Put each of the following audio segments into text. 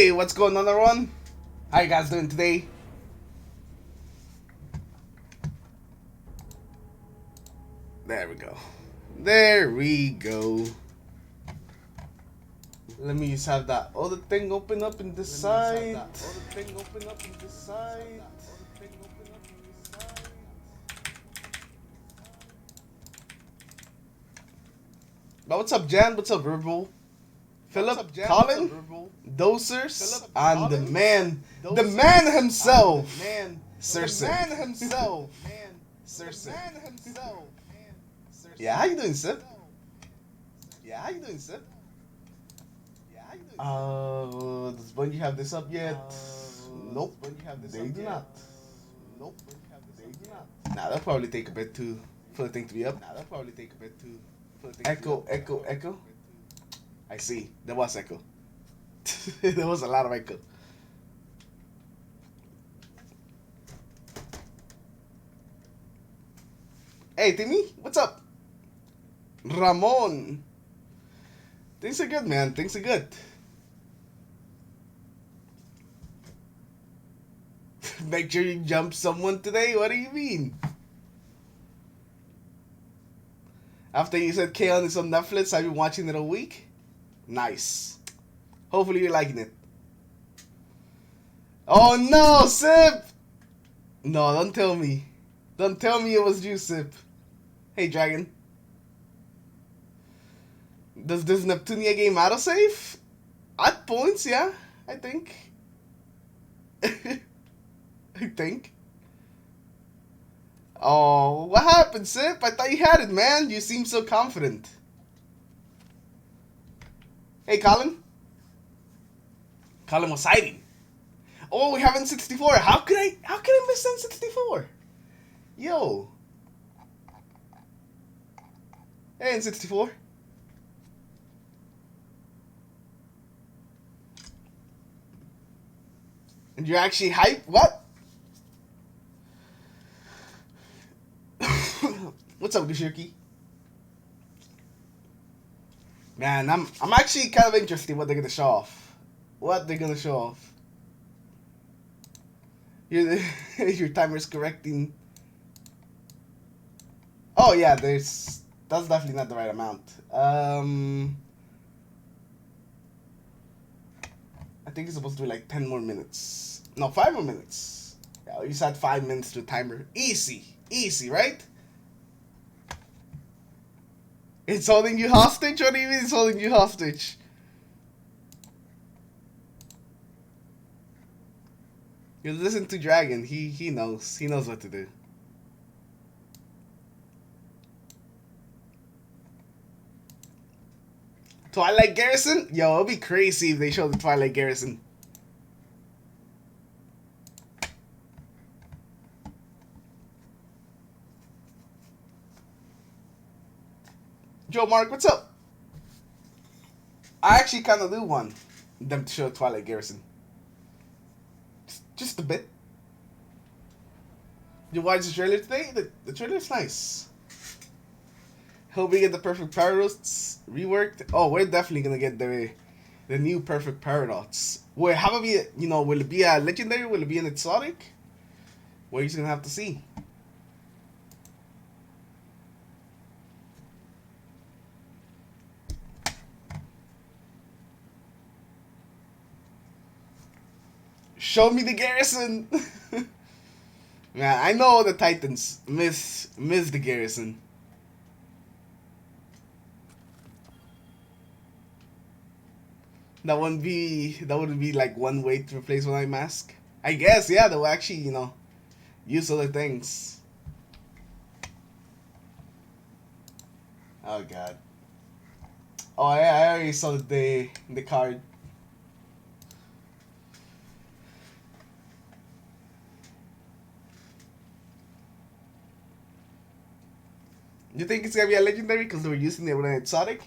Hey, what's going on, everyone? How you guys doing today? There we go. There we go. Let me just have that other thing open up in this side. But what's up, Jan? What's up, Verbal? Philip, Colin, Dosers, and the man himself, Cersei. Yeah, how you doing, Sip? Does Bungie have this up yet? Nope. They do not. Nah, that'll probably take a bit for the thing to be up. Echo. I see. There was echo. There was a lot of echo. Hey, Timmy, what's up? Ramon. Things are good, man. Things are good. Make sure you jump someone today? What do you mean? After you said K-On! Is on Netflix, I've been watching it a week. Nice. Hopefully you're liking it. Oh no, Sip! No, don't tell me. Don't tell me it was you, Sip. Hey, Dragon. Does this Neptunia game autosave? At points, yeah, I think. I think. Oh, what happened, Sip? I thought you had it, man. You seem so confident. Hey, Colin. Colin was hiding. Oh, we have N64. How could I miss N64? Yo. Hey, N64. And you're actually hype? What? What's up, Gashirki? Man, I'm actually kind of interested in what they're gonna show off. Your timer's correcting. Oh yeah, that's definitely not the right amount. I think it's supposed to be like 10 more minutes. No, 5 more minutes. Yeah, you said 5 minutes to the timer. Easy, right? It's holding you hostage? What do you mean it's holding you hostage? You listen to Dragon. He knows. He knows what to do. Twilight Garrison? Yo, it'll be crazy if they show the Twilight Garrison. Joe Mark, what's up? I actually kind of do want them to show Twilight Garrison. Just a bit. You watched the trailer today? The trailer's nice. Hope we get the Perfect Paradox reworked. Oh, we're definitely gonna get the new Perfect Paradox. Well, how about will it be a legendary? Will it be an exotic? We're just gonna have to see. Show me the Garrison. Man, I know the Titans miss the Garrison. That wouldn't be like one way to replace one eye mask. I guess, yeah, they'll actually, use other things. Oh god. Oh, I already saw the card. You think it's gonna be a legendary because they were using it with an exotic?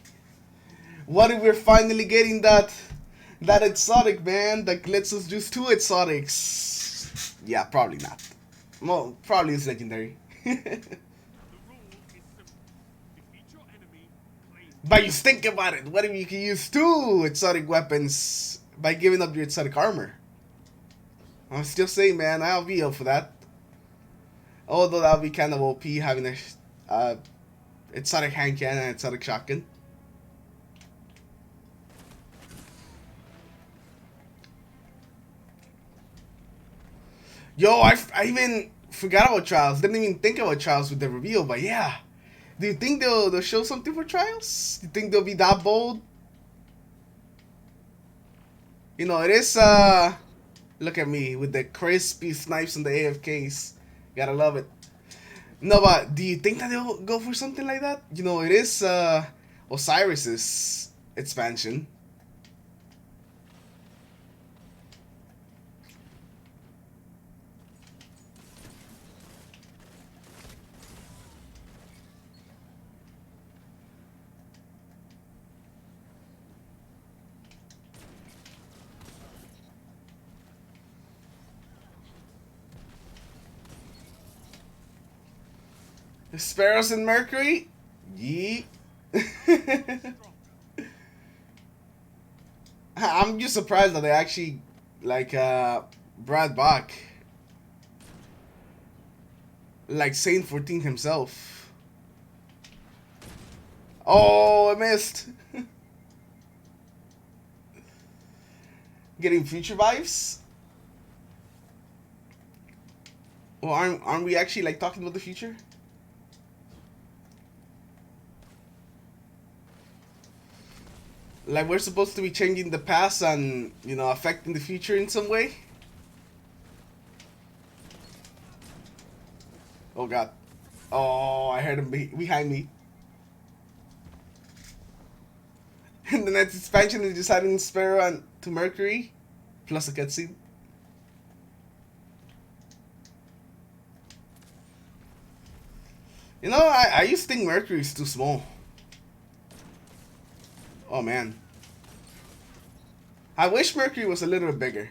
What if we're finally getting that exotic, man, that lets us use 2 exotics? Yeah, probably not. Well, probably it's legendary. But you think about it. What if you can use 2 exotic weapons by giving up your exotic armor. I'm still saying, man, I'll be up for that. Although that'll be kind of OP having a exotic hand cannon and exotic shotgun. Yo, I even forgot about Trials. Didn't even think about Trials with the reveal, but yeah. Do you think they'll show something for Trials? Do you think they'll be that bold? You know, it is, look at me with the crispy snipes and the AFKs. Gotta love it. No, but do you think that they'll go for something like that? You know, it is, Osiris's expansion. Sparrows and Mercury? Yeet. I'm just surprised that they actually, like, Brad Bach. Like Saint 14 himself. Oh, I missed. Getting future vibes? Well, aren't we actually, like, talking about the future? Like, we're supposed to be changing the past and, you know, affecting the future in some way? Oh, God. Oh, I heard him behind me. And the next expansion is just adding Sparrow and to Mercury, plus a cutscene. You know, I used to think Mercury is too small. Oh, man. I wish Mercury was a little bit bigger.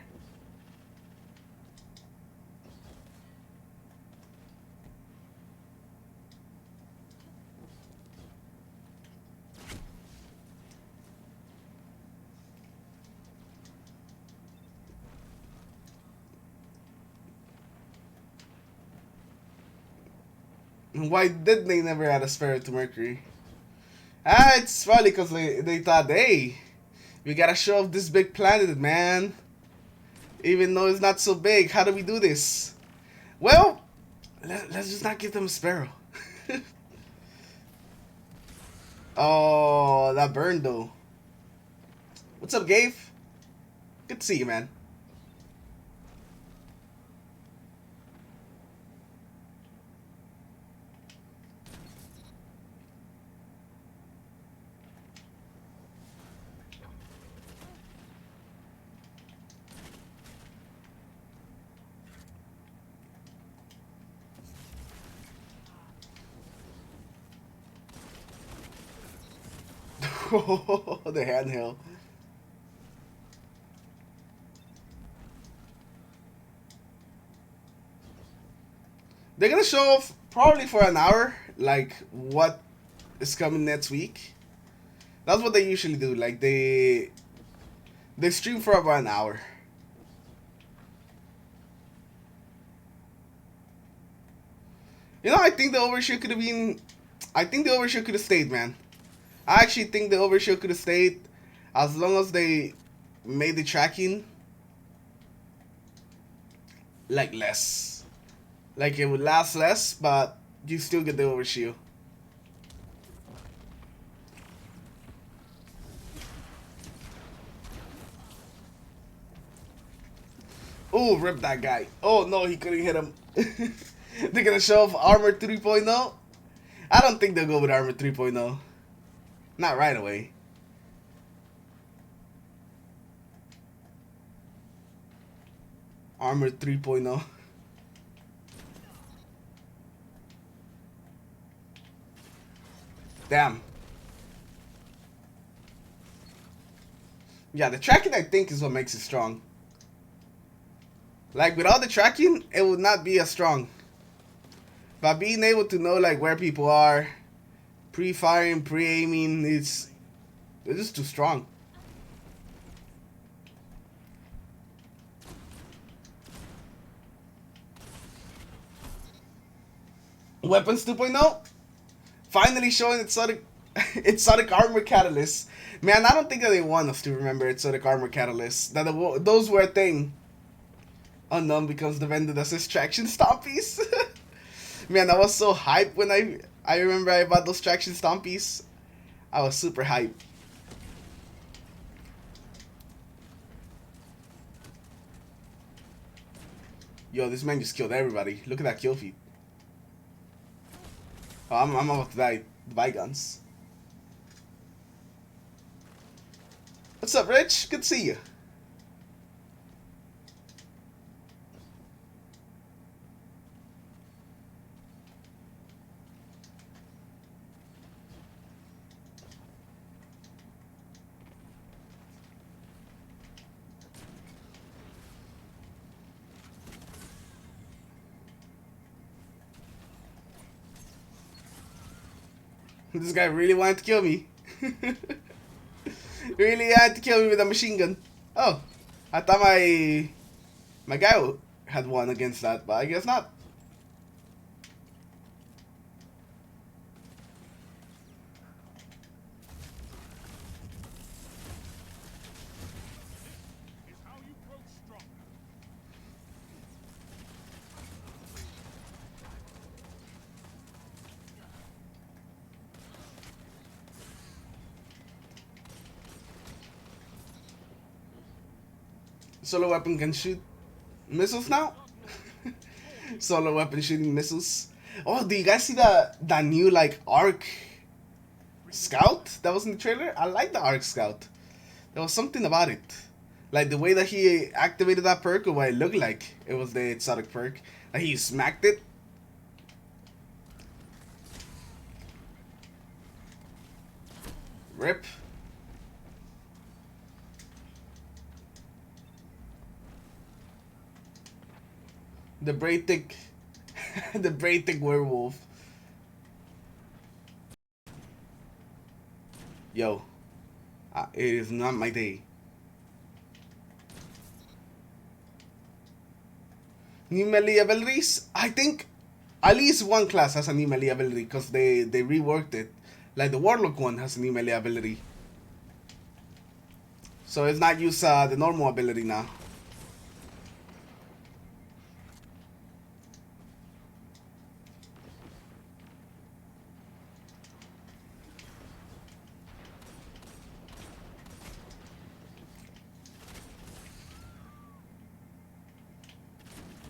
Why did they never add a Sparrow to Mercury? It's probably because they thought, hey, we gotta show off this big planet, man. Even though it's not so big, how do we do this? Well, let's just not give them a Sparrow. Oh, that burned though. What's up, Gabe? Good to see you, man. The handheld. They're gonna show off probably for an hour, like what is coming next week. That's what they usually do. Like they stream for about an hour. You know, I think the overshoot could have been. I think the overshoot could have stayed, man. I actually think the overshoot could have stayed as long as they made the tracking like less. Like it would last less, but you still get the overshield. Oh, rip that guy. Oh no, he couldn't hit him. They're gonna show off Armor 3.0? I don't think they'll go with Armor 3.0. Not right away. Armor 3.0. Damn. Yeah, the tracking I think is what makes it strong. Like without the tracking, it would not be as strong. But being able to know like where people are, pre-firing, pre-aiming, it's just too strong. Weapons 2.0 finally showing exotic exotic armor catalyst. Man, I don't think that they want us to remember exotic armor catalyst. That those were a thing. Unknown becomes the vendor that says traction stompies. Man, I was so hyped when I remember I bought those traction stompies. I was super hyped. Yo, this man just killed everybody. Look at that kill feed. Oh, I'm about to die. Buy guns. What's up, Rich? Good to see you. This guy really wanted to kill me. Really had to kill me with a machine gun. Oh, I thought my guy had won against that, but I guess not. Solo weapon can shoot missiles now? Solo weapon shooting missiles. Oh, do you guys see that new like arc scout that was in the trailer? I like the arc scout. There was something about it. Like the way that he activated that perk or what it looked like it was the exotic perk. Like he smacked it. Rip. The Braytic, the Braytic werewolf. Yo, it is not my day. New melee abilities? I think at least one class has a new melee ability because they reworked it. Like the Warlock one has a new melee ability. So it's not use the normal ability now.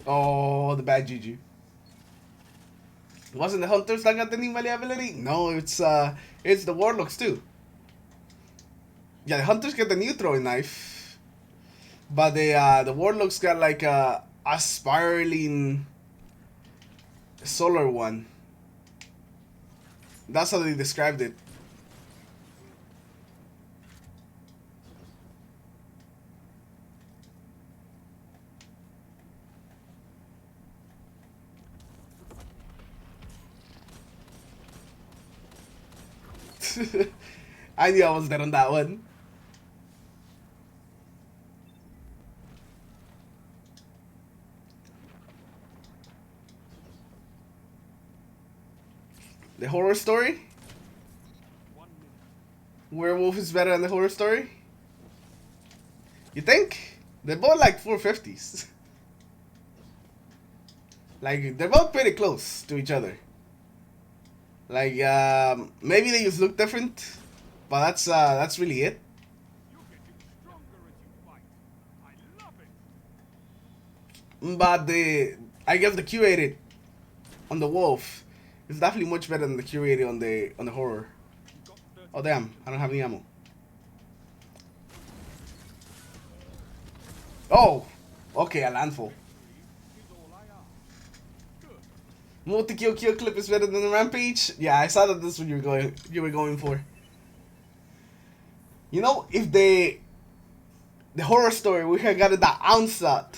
Oh, the bad juju. Wasn't the Hunters that got the new melee ability? No, it's the Warlocks too. Yeah, the Hunters get the new throwing knife, but the Warlocks got like a spiraling solar one. That's how they described it. I knew I was dead on that one. The horror story? Werewolf is better than the horror story? You think? They're both like 450s. Like, they're both pretty close to each other. Like, maybe they just look different, but that's really it. But I guess the curated on the wolf is definitely much better than the curated on the horror. Oh damn, I don't have any ammo. Oh, okay, a landfall. Multi-kill clip is better than the rampage. Yeah, I saw that this is what you were going for. You know, if the horror story we had got it that onslaught.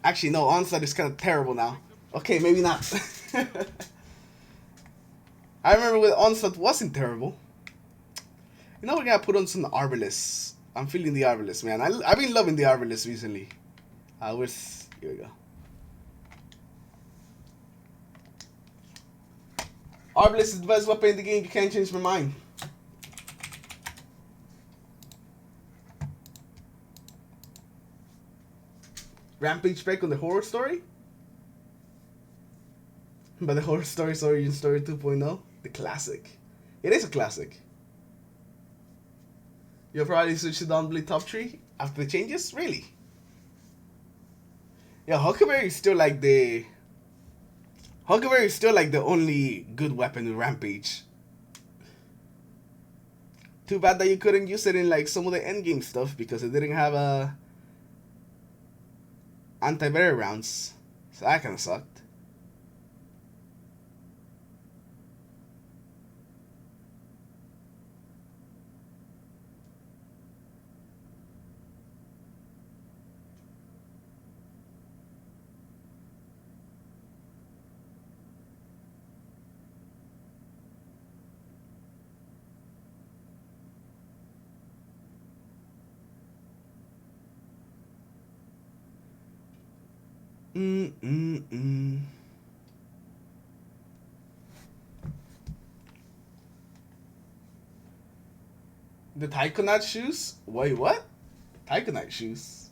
Actually, no, onslaught is kind of terrible now. Okay, maybe not. I remember when onslaught wasn't terrible. You know, we gotta put on some Arbalest. I'm feeling the Arbalest, man. I've been loving the Arbalest recently. Here we go. Arbalest is the best weapon in the game. You can't change my mind. Rampage spec on the horror story? But the horror story's origin story 2.0? The classic. It is a classic. You'll probably switch to Dawnblade top 3 after the changes? Really? Yeah, Huckleberry is still like the... Huckleberry is still like the only good weapon in Rampage. Too bad that you couldn't use it in like some of the endgame stuff because it didn't have anti-barrier rounds. So that kinda sucked. The Taikonaut shoes? Wait, what? Taikonaut shoes?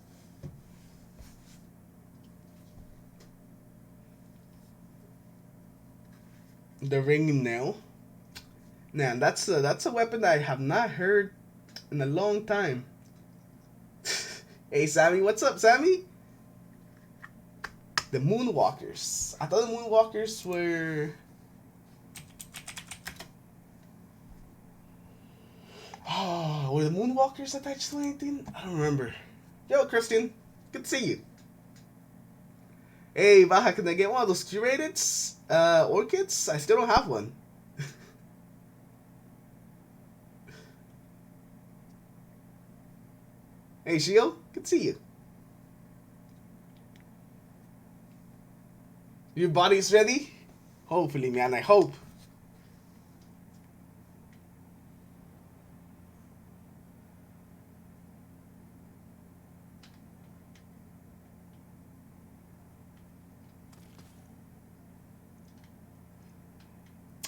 The ring nail? Man, that's a weapon that I have not heard in a long time. Hey, Sammy, what's up, Sammy? The Moonwalkers. I thought the Moonwalkers were... Oh, were the Moonwalkers attached to anything? I don't remember. Yo, Christian. Good to see you. Hey, Baja, can I get one of those curated orchids? I still don't have one. Hey, Shio. Good to see you. Your body's ready? Hopefully, man. I hope.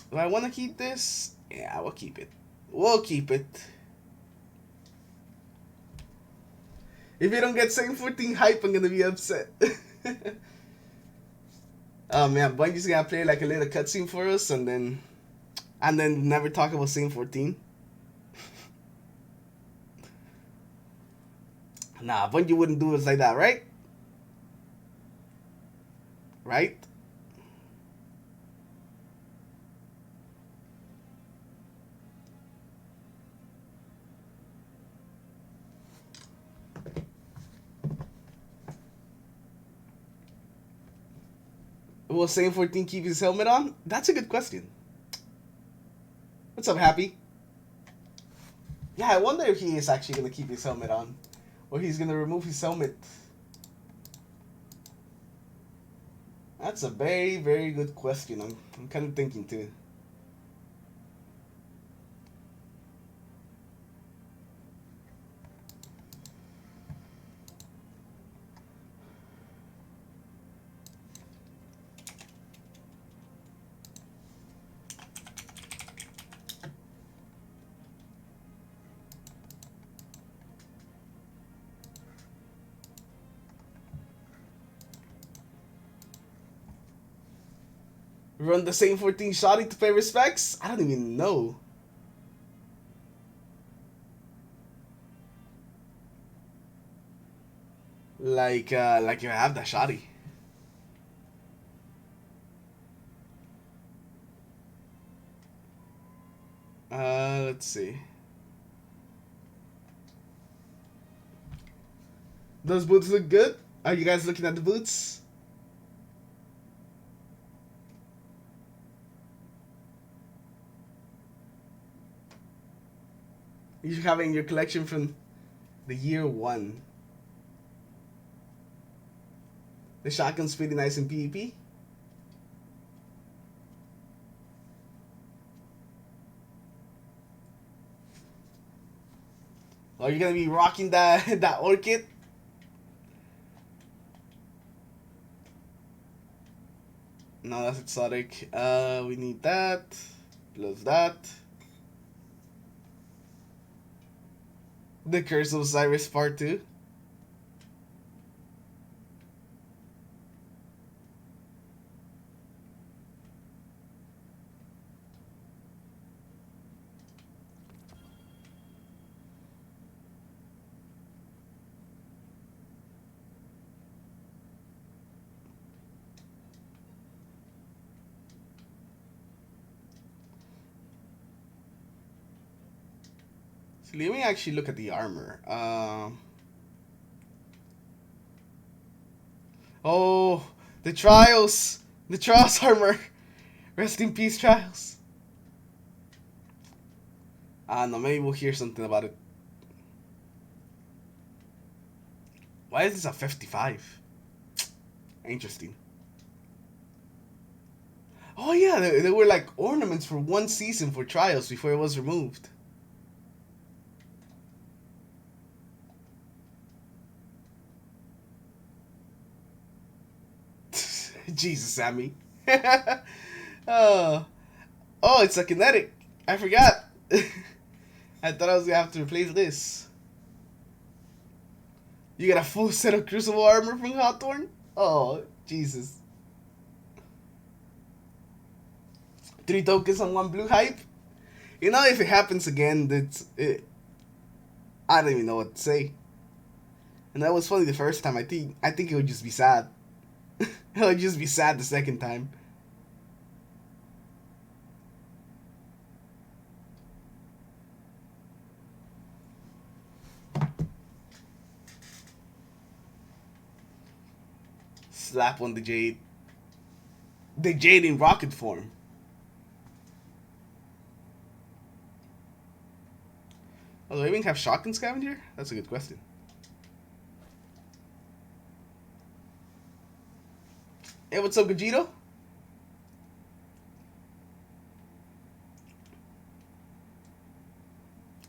Do I want to keep this? Yeah, we'll keep it. We'll keep it. If you don't get Same 14 hype, I'm gonna be upset. Oh man, Bungie's gonna play like a little cutscene for us and then never talk about Same 14. Nah, Bungie wouldn't do us like that, right? Right? Will Same 14 keep his helmet on? That's a good question. What's up, Happy? Yeah, I wonder if he is actually going to keep his helmet on. Or he's going to remove his helmet. That's a very, very good question. I'm kind of thinking too. Run the Same 14 shotty to pay respects? I don't even know. Like you have that shotty. Let's see. Those boots look good? Are you guys looking at the boots? You should have it in your collection from the year 1. The shotgun's pretty nice in PvP. Are you gonna be rocking that orchid? No, that's exotic. We need that. Plus that. The Curse of Osiris Part 2. So let me actually look at the armor. Oh, the Trials! The Trials armor! Rest in peace, Trials. No, maybe we'll hear something about it. Why is this a 55? Interesting. Oh yeah, they were like ornaments for one season for Trials before it was removed. Jesus, Sammy. Oh, it's a kinetic. I forgot. I thought I was gonna have to replace this. You got a full set of Crucible armor from Hawthorne? Oh, Jesus. 3 tokens on 1 blue hype? You know, if it happens again, I don't even know what to say. And that was funny the first time. I think it would just be sad. It would just be sad the second time. Slap on the Jade. The Jade in rocket form. Oh, do I even have Shotgun Scavenger? That's a good question. Hey, what's up, Gogito?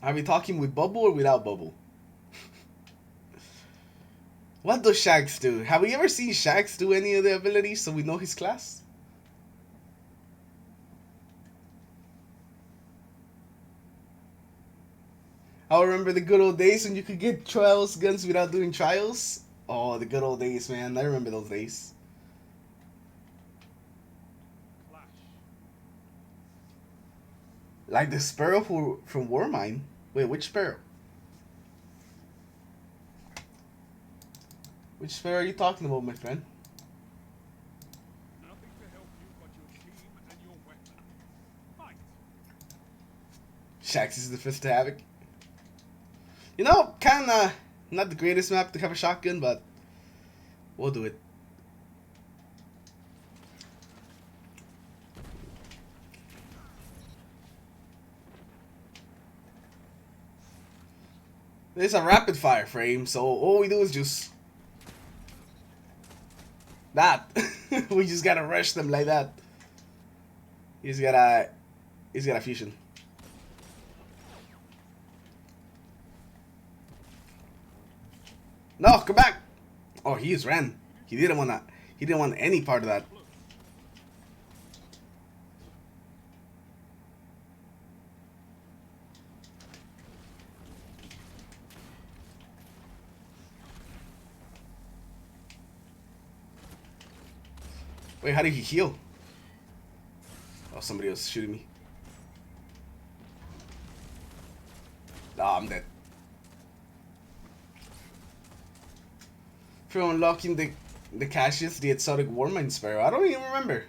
Are we talking with Bubble or without Bubble? What does Shax do? Have we ever seen Shax do any of the abilities so we know his class? I remember the good old days when you could get Trials guns without doing Trials. Oh, the good old days, man. I remember those days. Like the Sparrow from Warmine. Wait, which Sparrow? Which Sparrow are you talking about, my friend? Nothing to help you but your team and your weapon. Fight. Shax is the Fist of Havoc. You know, kinda not the greatest map to have a shotgun, but we'll do it. There's a rapid fire frame, so all we do is just that. We just gotta rush them like that. He's got a fusion. No, come back. Oh, he just ran. He didn't want that. He didn't want any part of that. Wait, how did he heal? Oh, somebody else shooting me. Ah, I'm dead. For unlocking the caches, the exotic Warmine Sparrow. I don't even remember.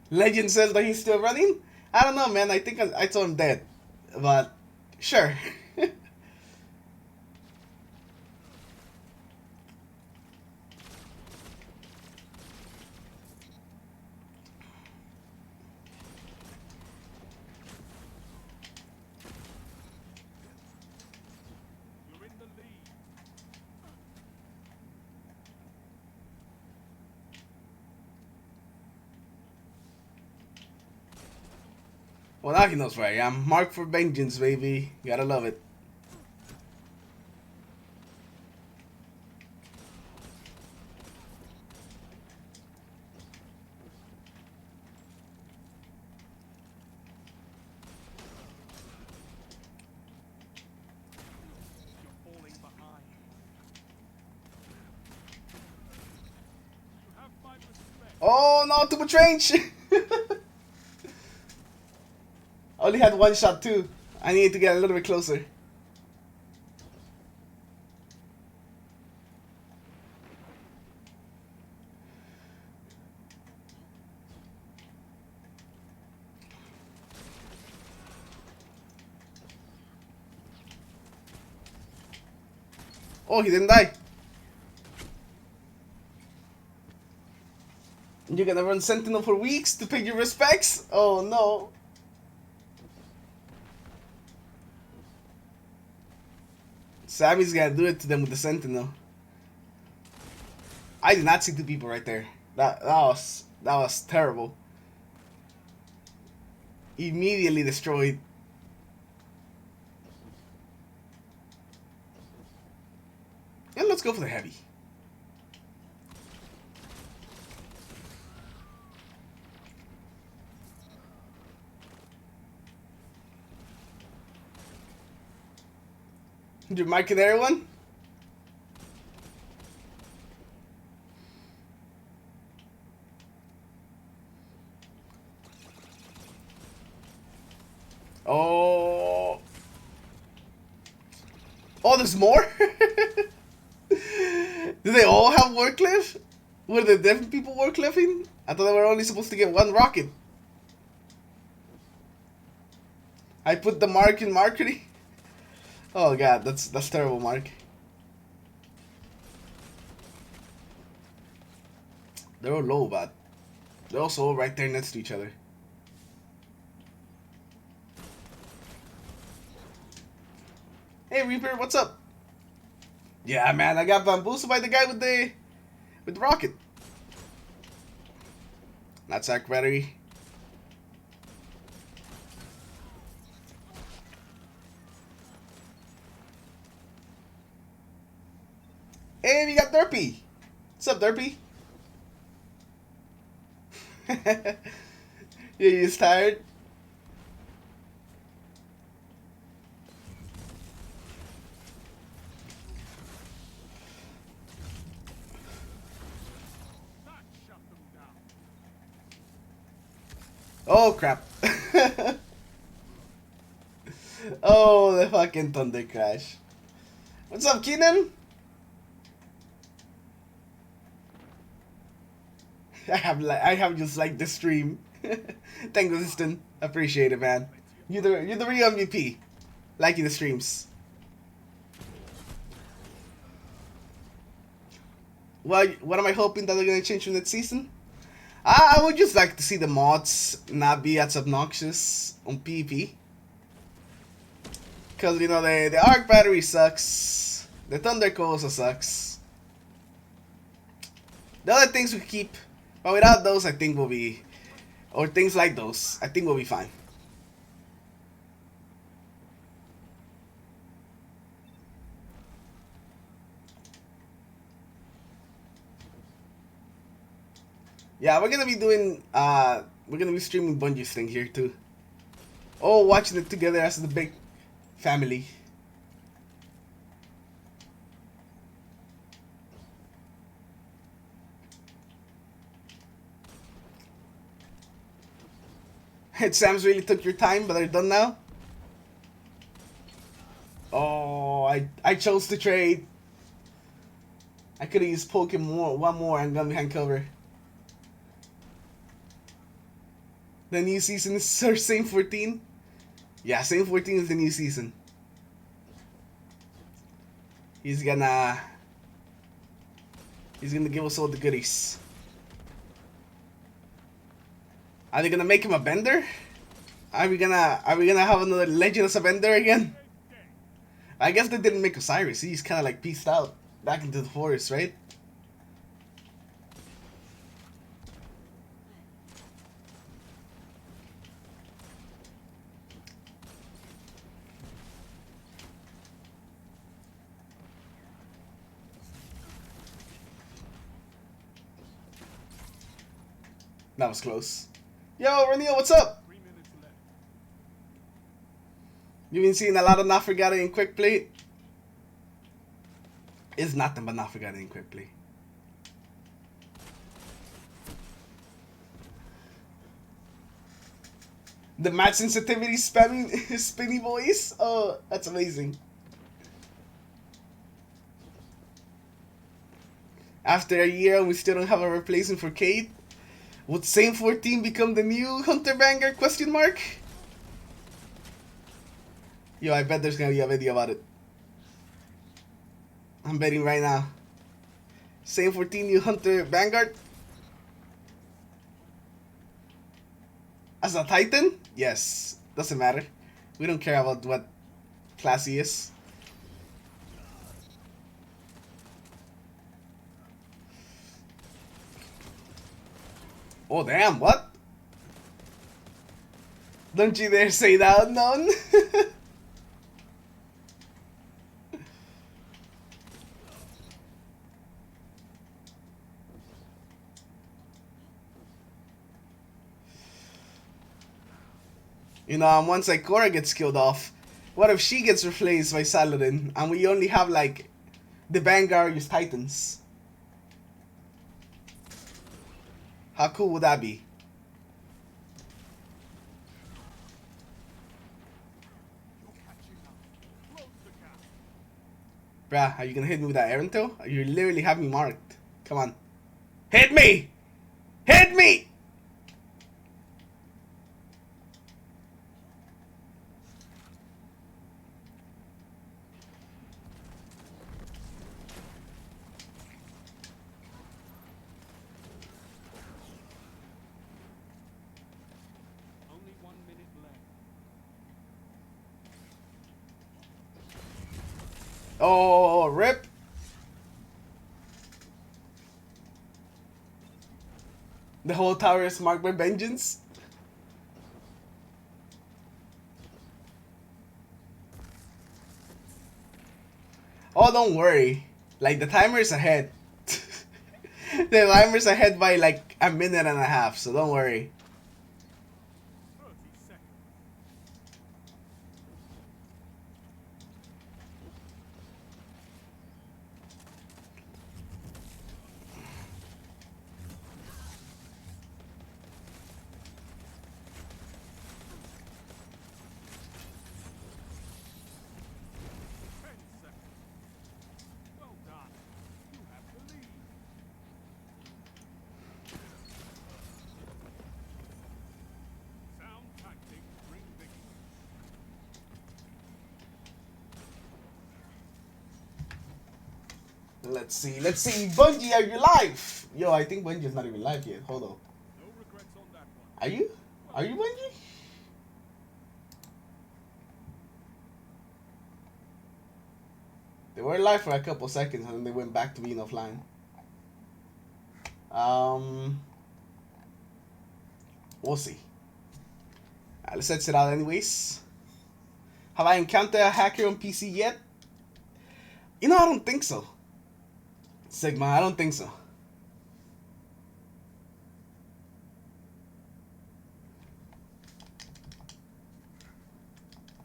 Legend says that he's still running? I don't know, man. I think I told him dead. But, sure. You're in the lead. Well, now he knows where I am. Mark for vengeance, baby. Gotta love it. Oh no, too much range! I only had one shot too. I need to get a little bit closer. Oh, he didn't die. You're gonna run Sentinel for weeks to pay your respects? Oh no. Sammy's gonna do it to them with the Sentinel. I did not see two people right there. That was terrible. Immediately destroyed. And let's go for the heavy. Did you mark it, everyone? Oh. Oh, there's more? Do they all have Warcliffe? Were the different people Warcliffing? I thought they were only supposed to get one rocket. I put the mark in Markery. Oh god, that's terrible, Mark. They're all low, but they're also all right there next to each other. Hey Reaper, what's up? Yeah, man, I got bamboozled by the guy with the rocket. Not sack battery. Hey, we got Derpy. What's up, Derpy? Yeah, you just tired? Oh crap. Oh, the fucking thunder crash. What's up, Keenan? I have just liked the stream. Thank you, Liston. Appreciate it, man. You're the real MVP. Liking the streams. Well, what am I hoping that they're gonna change from next season? I would just like to see the mods not be as obnoxious on PvP. Cause you know the arc battery sucks. The thunder also sucks. The other things we keep, but without those, I think we'll be, or things like those, I think we'll be fine. Yeah, we're gonna be doing, we're gonna be streaming Bungie's thing here too. Oh, watching it together as the big family. Sam's really took your time, but they're done now. Oh, I chose to trade. I could have used Pokemon one more and gone behind cover. The new season is same 14. Yeah, same 14 is the new season. He's gonna give us all the goodies. Are they gonna make him a bender? Are we gonna have another Legend of a Bender again? I guess they didn't make Osiris. He's kind of like pieced out back into the forest, right? That was close. Yo, Renio, what's up? 3 minutes left. You've been seeing a lot of Not Forgotten in Quick Play. It's nothing but Not Forgotten in Quick Play. The match sensitivity spamming spinny voice. Oh, that's amazing. After a year, we still don't have a replacement for Kate. Would Saint 14 become the new Hunter Banger? Question mark. Yo, I bet there's gonna be a video about it. I'm betting right now. Saint 14 new Hunter Vanguard. As a Titan? Yes. Doesn't matter. We don't care about what class he is. Oh damn, what? Don't you dare say that, none. You know, once Ikora gets killed off, what if she gets replaced by Saladin and we only have like the Vanguard use Titans? How cool would that be? Bruh, are you gonna hit me with that Aaron toe? You literally have me marked. Come on. Hit me! Hit me! Only 1 minute left. Oh, rip. The whole tower is marked by vengeance. Oh, don't worry. Like, the timer is ahead. The timer's ahead by like a minute and a half, so don't worry. 30 seconds. Well done. You have the lead. Sound tactics bring victory. Let's see. Bungie, are you live? Yo, I think Bungie is not even live yet. Hold on. No regrets on that one. Are you? Are you Bungie? They were live for a couple seconds and then they went back to being offline. We'll see. Let's set it out anyways. Have I encountered a hacker on PC yet? You know, I don't think so. Sigma, I don't think so.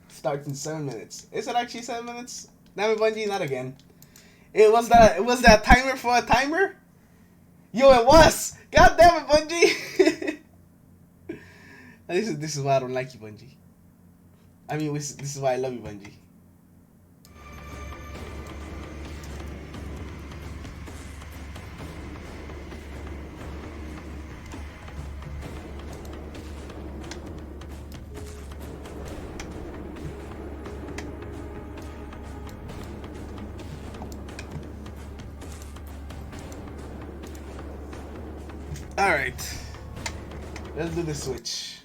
Starts in 7 minutes. Is it actually 7 minutes? Damn it, Bungie, not again. It was that timer for a timer? Yo, it was! God damn it, Bungie! This is why I don't like you, Bungie. I mean, this is why I love you, Bungie. Alright. Let's do the switch.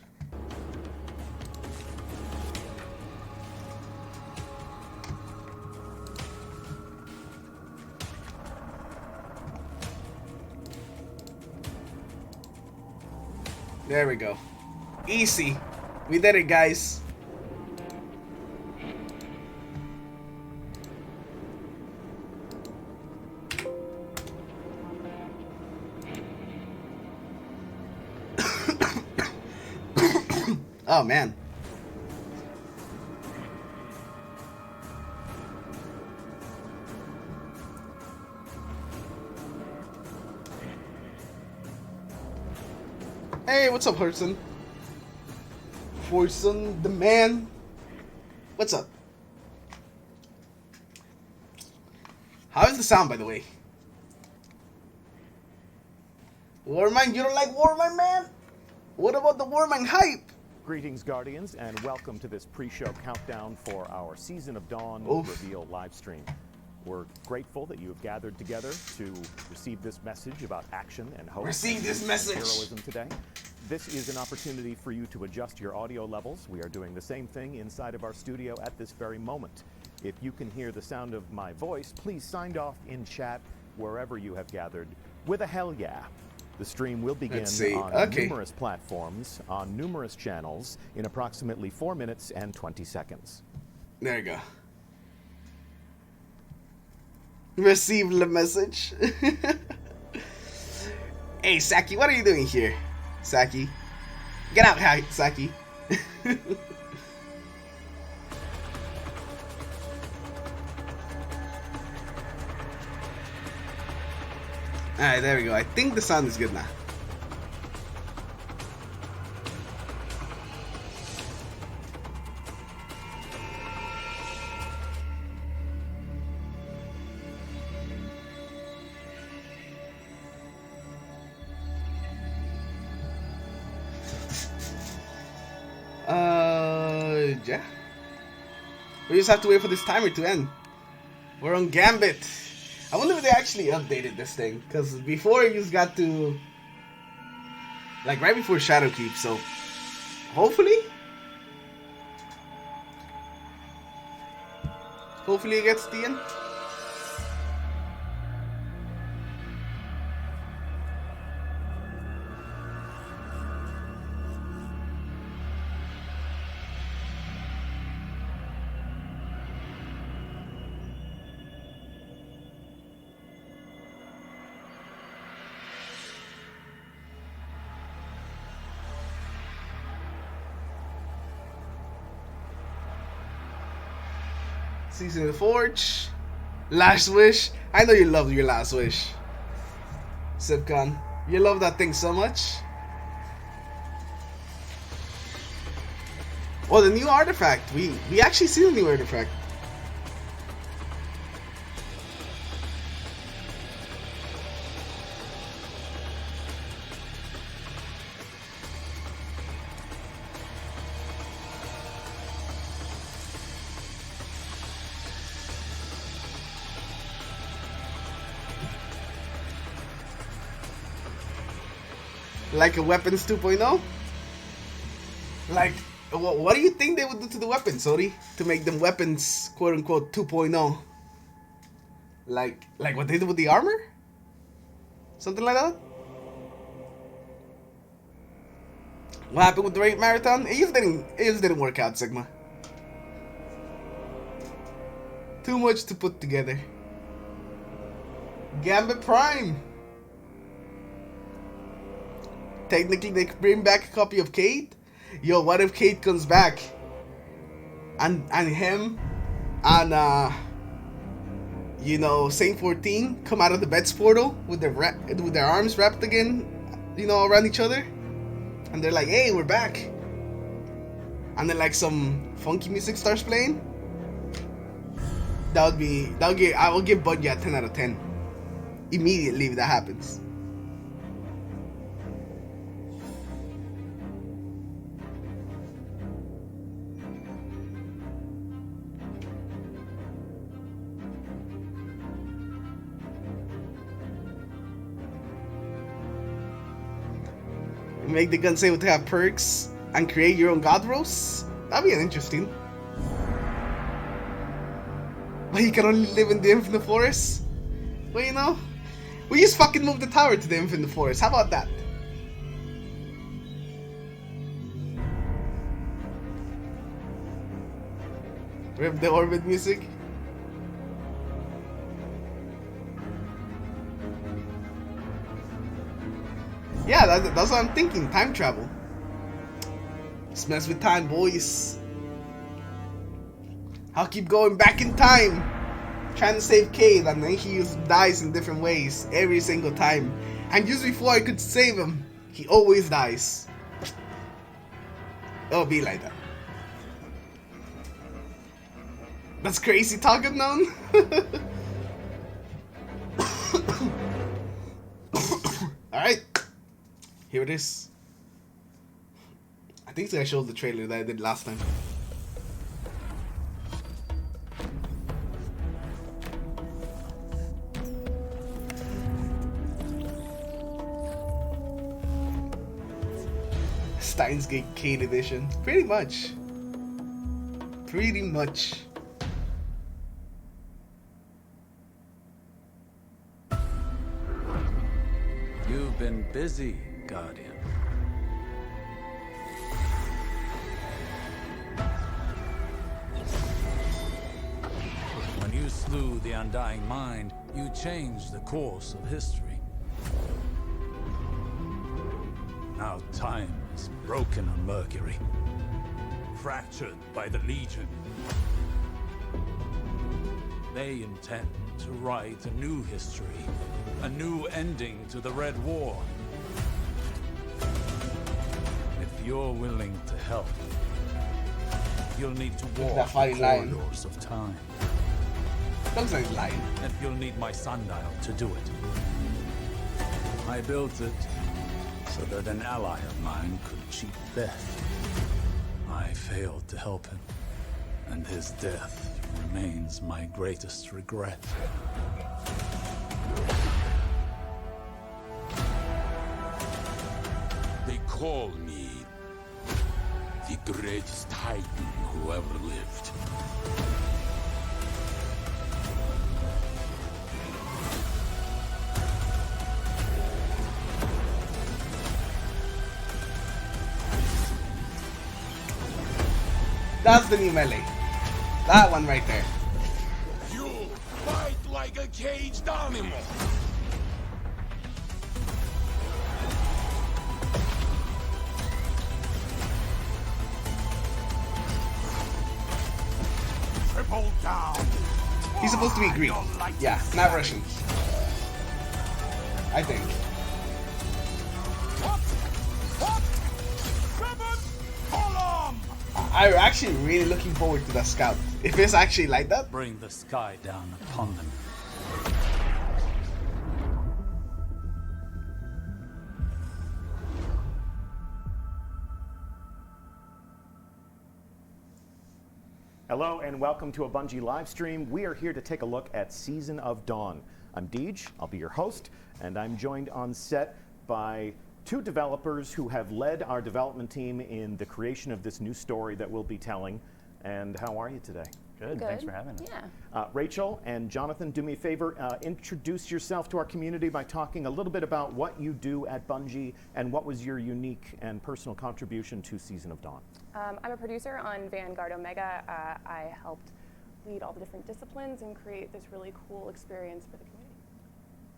There we go. Easy. We did it, guys. Oh, man. Hey, what's up, person? Forson, the man. What's up? How is the sound, by the way? Warmine, you don't like Warmine, man? What about the Warmine hype? Greetings, Guardians, and welcome to this pre-show countdown for our Season of Dawn reveal live stream. We're grateful that you have gathered together to receive this message about action and hope. Receive this message. Heroism today. This is an opportunity for you to adjust your audio levels. We are doing the same thing inside of our studio at this very moment. If you can hear the sound of my voice, please sign off in chat wherever you have gathered with a hell yeah. The stream will begin on numerous platforms, on numerous channels, in approximately 4 minutes and 20 seconds. There you go. Receive the message. Hey, Saki, what are you doing here? Saki. Get out, Saki. Alright, there we go. I think the sound is good now. Yeah. We just have to wait for this timer to end. We're on Gambit. I wonder if they actually updated this thing, because before you just got to, like, right before Shadowkeep, so hopefully it gets to the end. Season of the Forge. Last Wish. I know you love your Last Wish. Sipcon. You love that thing so much. Oh, the new artifact. We actually see the new artifact. Like a weapons 2.0? Like, what do you think they would do to the weapons, Sori? To make them weapons, quote unquote, 2.0? Like what they did with the armor? Something like that? What happened with the Raid Marathon? It just didn't work out, Sigma. Too much to put together. Gambit Prime. Technically, they could bring back a copy of Kate. Yo, what if Kate comes back and him and you know, Saint 14 come out of the Beds portal with their arms wrapped again, you know, around each other, and they're like, "Hey, we're back!" And then like some funky music starts playing. I will give Bungie a 10 out of 10 immediately if that happens. Make the gun able to have perks and create your own god roast. That'd be interesting. But you can only live in the Infinite Forest. Well, you know, we just fucking move the tower to the Infinite Forest. How about that? Rip the orbit music. Yeah, that's what I'm thinking. Time travel. Just mess with time, boys. I'll keep going back in time, trying to save Cade, and then he just dies in different ways every single time. And just before I could save him, he always dies. It'll be like that. That's crazy talking down. Alright. Here it is. I think I showed the trailer that I did last time. Steins Gate Kane edition. Pretty much. Pretty much. You've been busy, Guardian. When you slew the Undying Mind, you changed the course of history. Now time is broken on Mercury, fractured by the Legion. They intend to write a new history, a new ending to the Red War. If you're willing to help, you'll need to walk that fine the line. corridors of time. Looks like he's lying. And you'll need my sundial to do it. I built it so that an ally of mine could cheat death. I failed to help him, and his death remains my greatest regret. They call me the greatest Titan who ever lived. That's the new melee. That one right there. You fight like a caged animal. Triple down. He's supposed to be green. Yeah, not Russian. I think. I'm actually really looking forward to that scout. If it's actually like that. Bring the sky down upon them. Hello and welcome to a Bungie live stream. We are here to take a look at Season of Dawn. I'm Deej, I'll be your host, and I'm joined on set by two developers who have led our development team in the creation of this new story that we'll be telling. And how are you today? Good. Thanks for having us. Yeah. Rachel and Jonathan, do me a favor, introduce yourself to our community by talking a little bit about what you do at Bungie and what was your unique and personal contribution to Season of Dawn. I'm a producer on Vanguard Omega. I helped lead all the different disciplines and create this really cool experience for the community.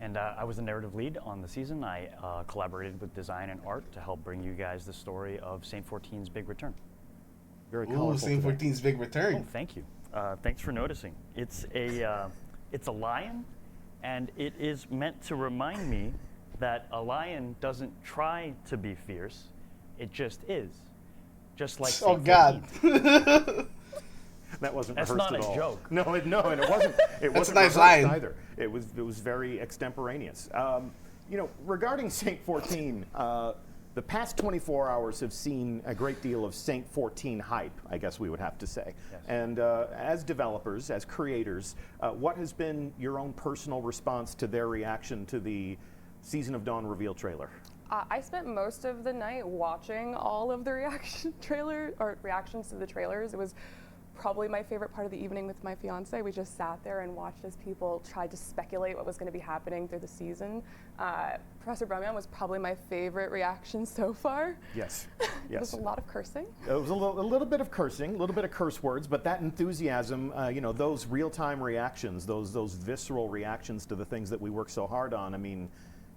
And I was the narrative lead on the season. I collaborated with design and art to help bring you guys the story of Saint 14's Big Return. Very Ooh, colorful. Saint today. 14's big return. Oh, thank you. Thanks for noticing. It's a lion, and it is meant to remind me that a lion doesn't try to be fierce; it just is, just like Saint Oh God. 14. That wasn't That's rehearsed not at a all. joke. No, and it wasn't. It wasn't a nice rehearsed line. either. It was very extemporaneous. You know, regarding Saint 14, the past 24 hours have seen a great deal of Saint 14 hype, I guess we would have to say. Yes. And as developers, as creators, what has been your own personal response to their reaction to the Season of Dawn reveal trailer? I spent most of the night watching all of the reactions to the trailers. It was probably my favorite part of the evening with my fiance. We just sat there and watched as people tried to speculate what was going to be happening through the season. Professor Brumman was probably my favorite reaction so far. Yes. It Yes. was a lot of cursing. It was a little bit of cursing, a little bit of curse words, but that enthusiasm, you know, those real-time reactions, those visceral reactions to the things that we work so hard on. I mean,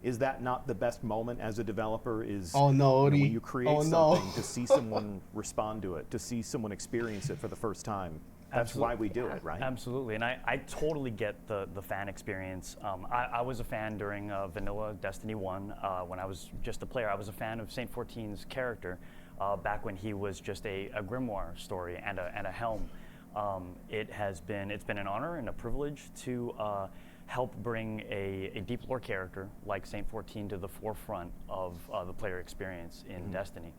is that not the best moment as a developer? Is Oh, no, you know, Odie. when you create Oh, no. something to see someone respond to it, to see someone experience it for the first time. That's why we do it, right? Absolutely, and I totally get the fan experience. I was a fan during Vanilla Destiny 1 when I was just a player. I was a fan of Saint 14's character, back when he was just a grimoire story and a helm. It's been an honor and a privilege to help bring a deep lore character like Saint 14 to the forefront of the player experience in Destiny.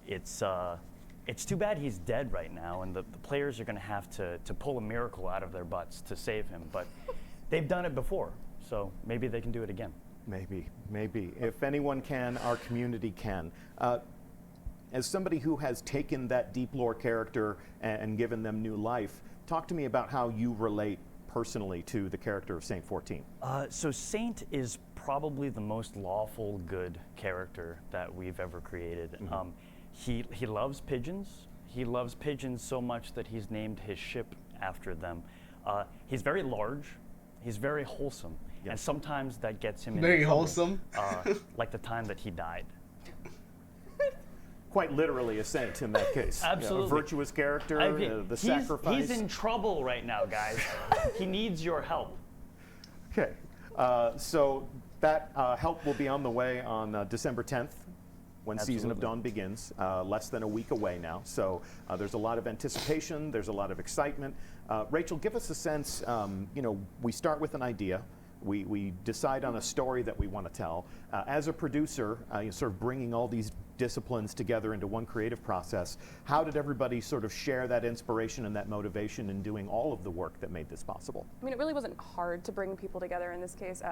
It's too bad he's dead right now, and the players are going to have to pull a miracle out of their butts to save him. But they've done it before, so maybe they can do it again. Maybe. If anyone can, our community can. As somebody who has taken that deep lore character and given them new life, talk to me about how you relate personally to the character of Saint 14. So Saint is probably the most lawful good character that we've ever created. He loves pigeons. He loves pigeons so much that he's named his ship after them. He's very large. He's very wholesome. And sometimes that gets him in Very trouble, wholesome. like the time that he died. Quite literally a saint in that case. Absolutely. A virtuous character, the sacrifice. He's in trouble right now, guys. He needs your help. Okay. So that help will be on the way on December 10th when Season of Dawn begins. Less than a week away now. So there's a lot of anticipation. There's a lot of excitement. Rachel, give us a sense. We start with an idea. We decide on a story that we want to tell. As a producer, sort of bringing all these disciplines together into one creative process, how did everybody sort of share that inspiration and that motivation in doing all of the work that made this possible? I mean, it really wasn't hard to bring people together in this case.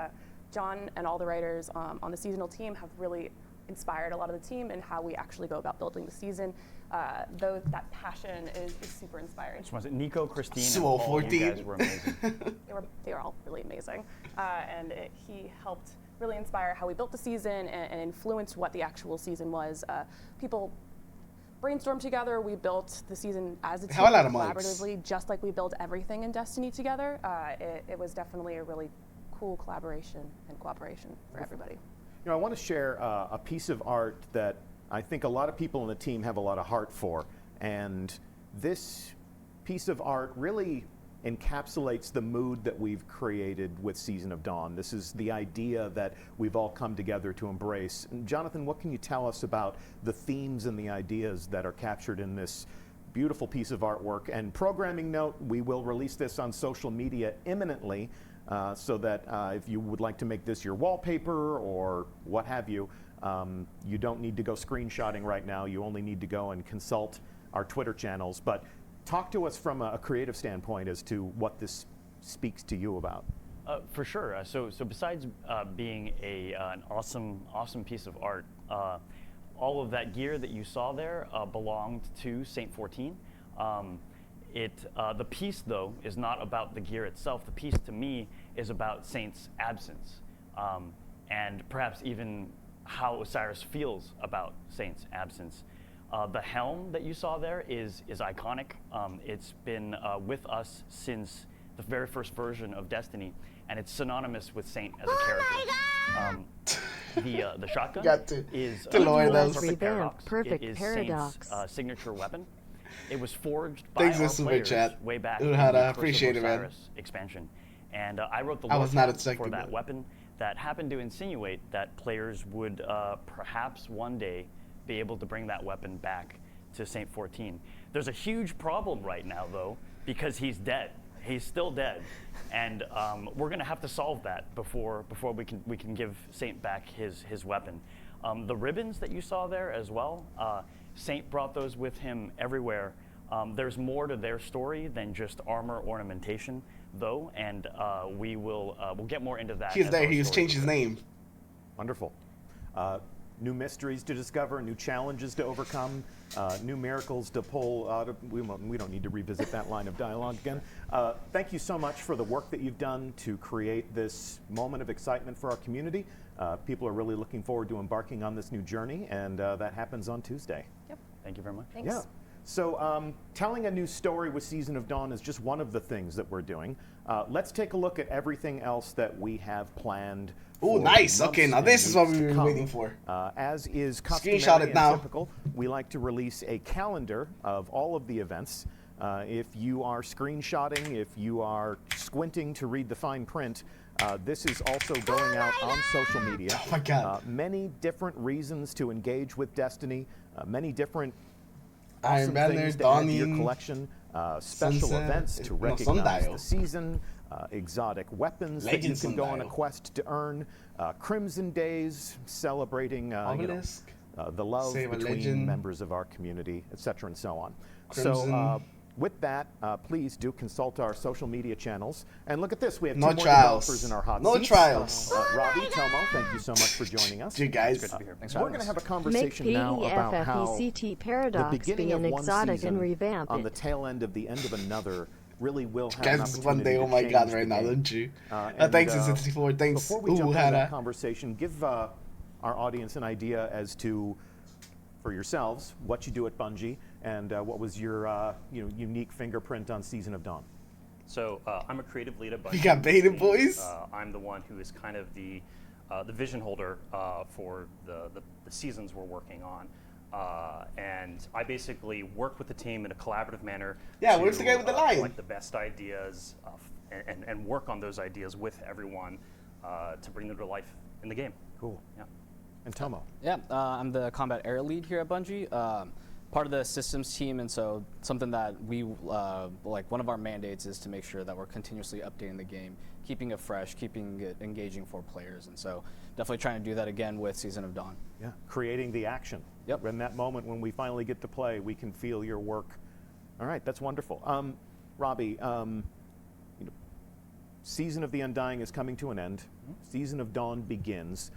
John and all the writers on the seasonal team have really inspired a lot of the team and how we actually go about building the season. Though that passion is super inspiring. Nico, Christine, and Swole Paul, 14. you guys were amazing. They were all really amazing. He helped really inspire how we built the season and influence what the actual season was. People brainstormed together. We built the season as a team collaboratively, just like we built everything in Destiny together. It was definitely a really cool collaboration and cooperation for everybody. I want to share a piece of art that I think a lot of people in the team have a lot of heart for. And this piece of art really encapsulates the mood that we've created with Season of Dawn. This is the idea that we've all come together to embrace. And Jonathan, what can you tell us about the themes and the ideas that are captured in this beautiful piece of artwork? And programming note, we will release this on social media imminently, so that if you would like to make this your wallpaper or what have you, you don't need to go screenshotting right now. You only need to go and consult our Twitter channels. But talk to us from a creative standpoint as to what this speaks to you about. For sure. So besides being an awesome piece of art, all of that gear that you saw there belonged to Saint 14. The piece, though, is not about the gear itself. The piece, to me, is about Saint's absence, and perhaps even how Osiris feels about Saint's absence. The helm that you saw there is iconic. It's been with us since the very first version of Destiny, and it's synonymous with Saint as a character. The shotgun is Perfect Paradox. Saint's signature weapon. It was forged by Thanks, our super players chat. way back Dude, in I the appreciate Curse it, of man. Osiris expansion. And I wrote the I lore was not for expecting that that. weapon that happened to insinuate that players would perhaps one day be able to bring that weapon back to Saint 14. There's a huge problem right now, though, because he's dead. He's still dead, and we're going to have to solve that before we can give Saint back his weapon. The ribbons that you saw there as well, Saint brought those with him everywhere. There's more to their story than just armor ornamentation, though, and we'll get more into that. He's there. He's changed his name. Wonderful. New mysteries to discover, new challenges to overcome, new miracles to pull out of. We don't need to revisit that line of dialogue again. Thank you so much for the work that you've done to create this moment of excitement for our community. People are really looking forward to embarking on this new journey, and that happens on Tuesday. Yep. Thank you very much. Thanks. Yeah. So telling a new story with Season of Dawn is just one of the things that we're doing. Let's take a look at everything else that we have planned. Oh, nice. Okay, now this is what we've been waiting for. As is customary Screenshot it and now. typical, we like to release a calendar of all of the events. If you are screenshotting, if you are squinting to read the fine print, This is also going out on social media. Oh my God. Many different reasons to engage with Destiny. Many different Iron awesome Banner, things to add to your Dawning, collection. Special Sunset, events to no, recognize Sundial. the season. Exotic weapons Legend that you can go on a Sundial. quest to earn. Crimson Days, celebrating Obelisk. the love Save a between Legend. members of our community, etc., and so on. Crimson. So, with that, please do consult our social media channels. And look at this, we have No two more trials. developers in our hot No seats. trials. Robbie, Tomo, thank you so much for joining us. You guys. Good to be here. Thanks for We're having going to us. have a Make conversation now about how PEFFECT the Paradox beginning be of an one exotic season and revamp on it. the tail end of the end of another really will have an Guys, opportunity one day, to oh my change God, the right now, game. don't you? And, Thanks to 64. Thanks. Before we jump into Hannah. that conversation, give our audience an idea as to, for yourselves, what you do at Bungie and what was your unique fingerprint on Season of Dawn. So I'm a creative lead at Bungie. We got beta and, boys. I'm the one who is kind of the vision holder for the seasons we're working on. And I basically work with the team in a collaborative manner. Yeah, to, where's the guy with the lion? Select the best ideas and work on those ideas with everyone to bring them to life in the game. Cool. Yeah. And Tomo. Yeah, I'm the combat air lead here at Bungie, part of the systems team, and so something that we like. One of our mandates is to make sure that we're continuously updating the game, keeping it fresh, keeping it engaging for players, and so definitely trying to do that again with Season of Dawn. Yeah, creating the action. Yep. In that moment when we finally get to play, we can feel your work. All right, that's wonderful. Robbie, Season of the Undying is coming to an end. Season of Dawn begins.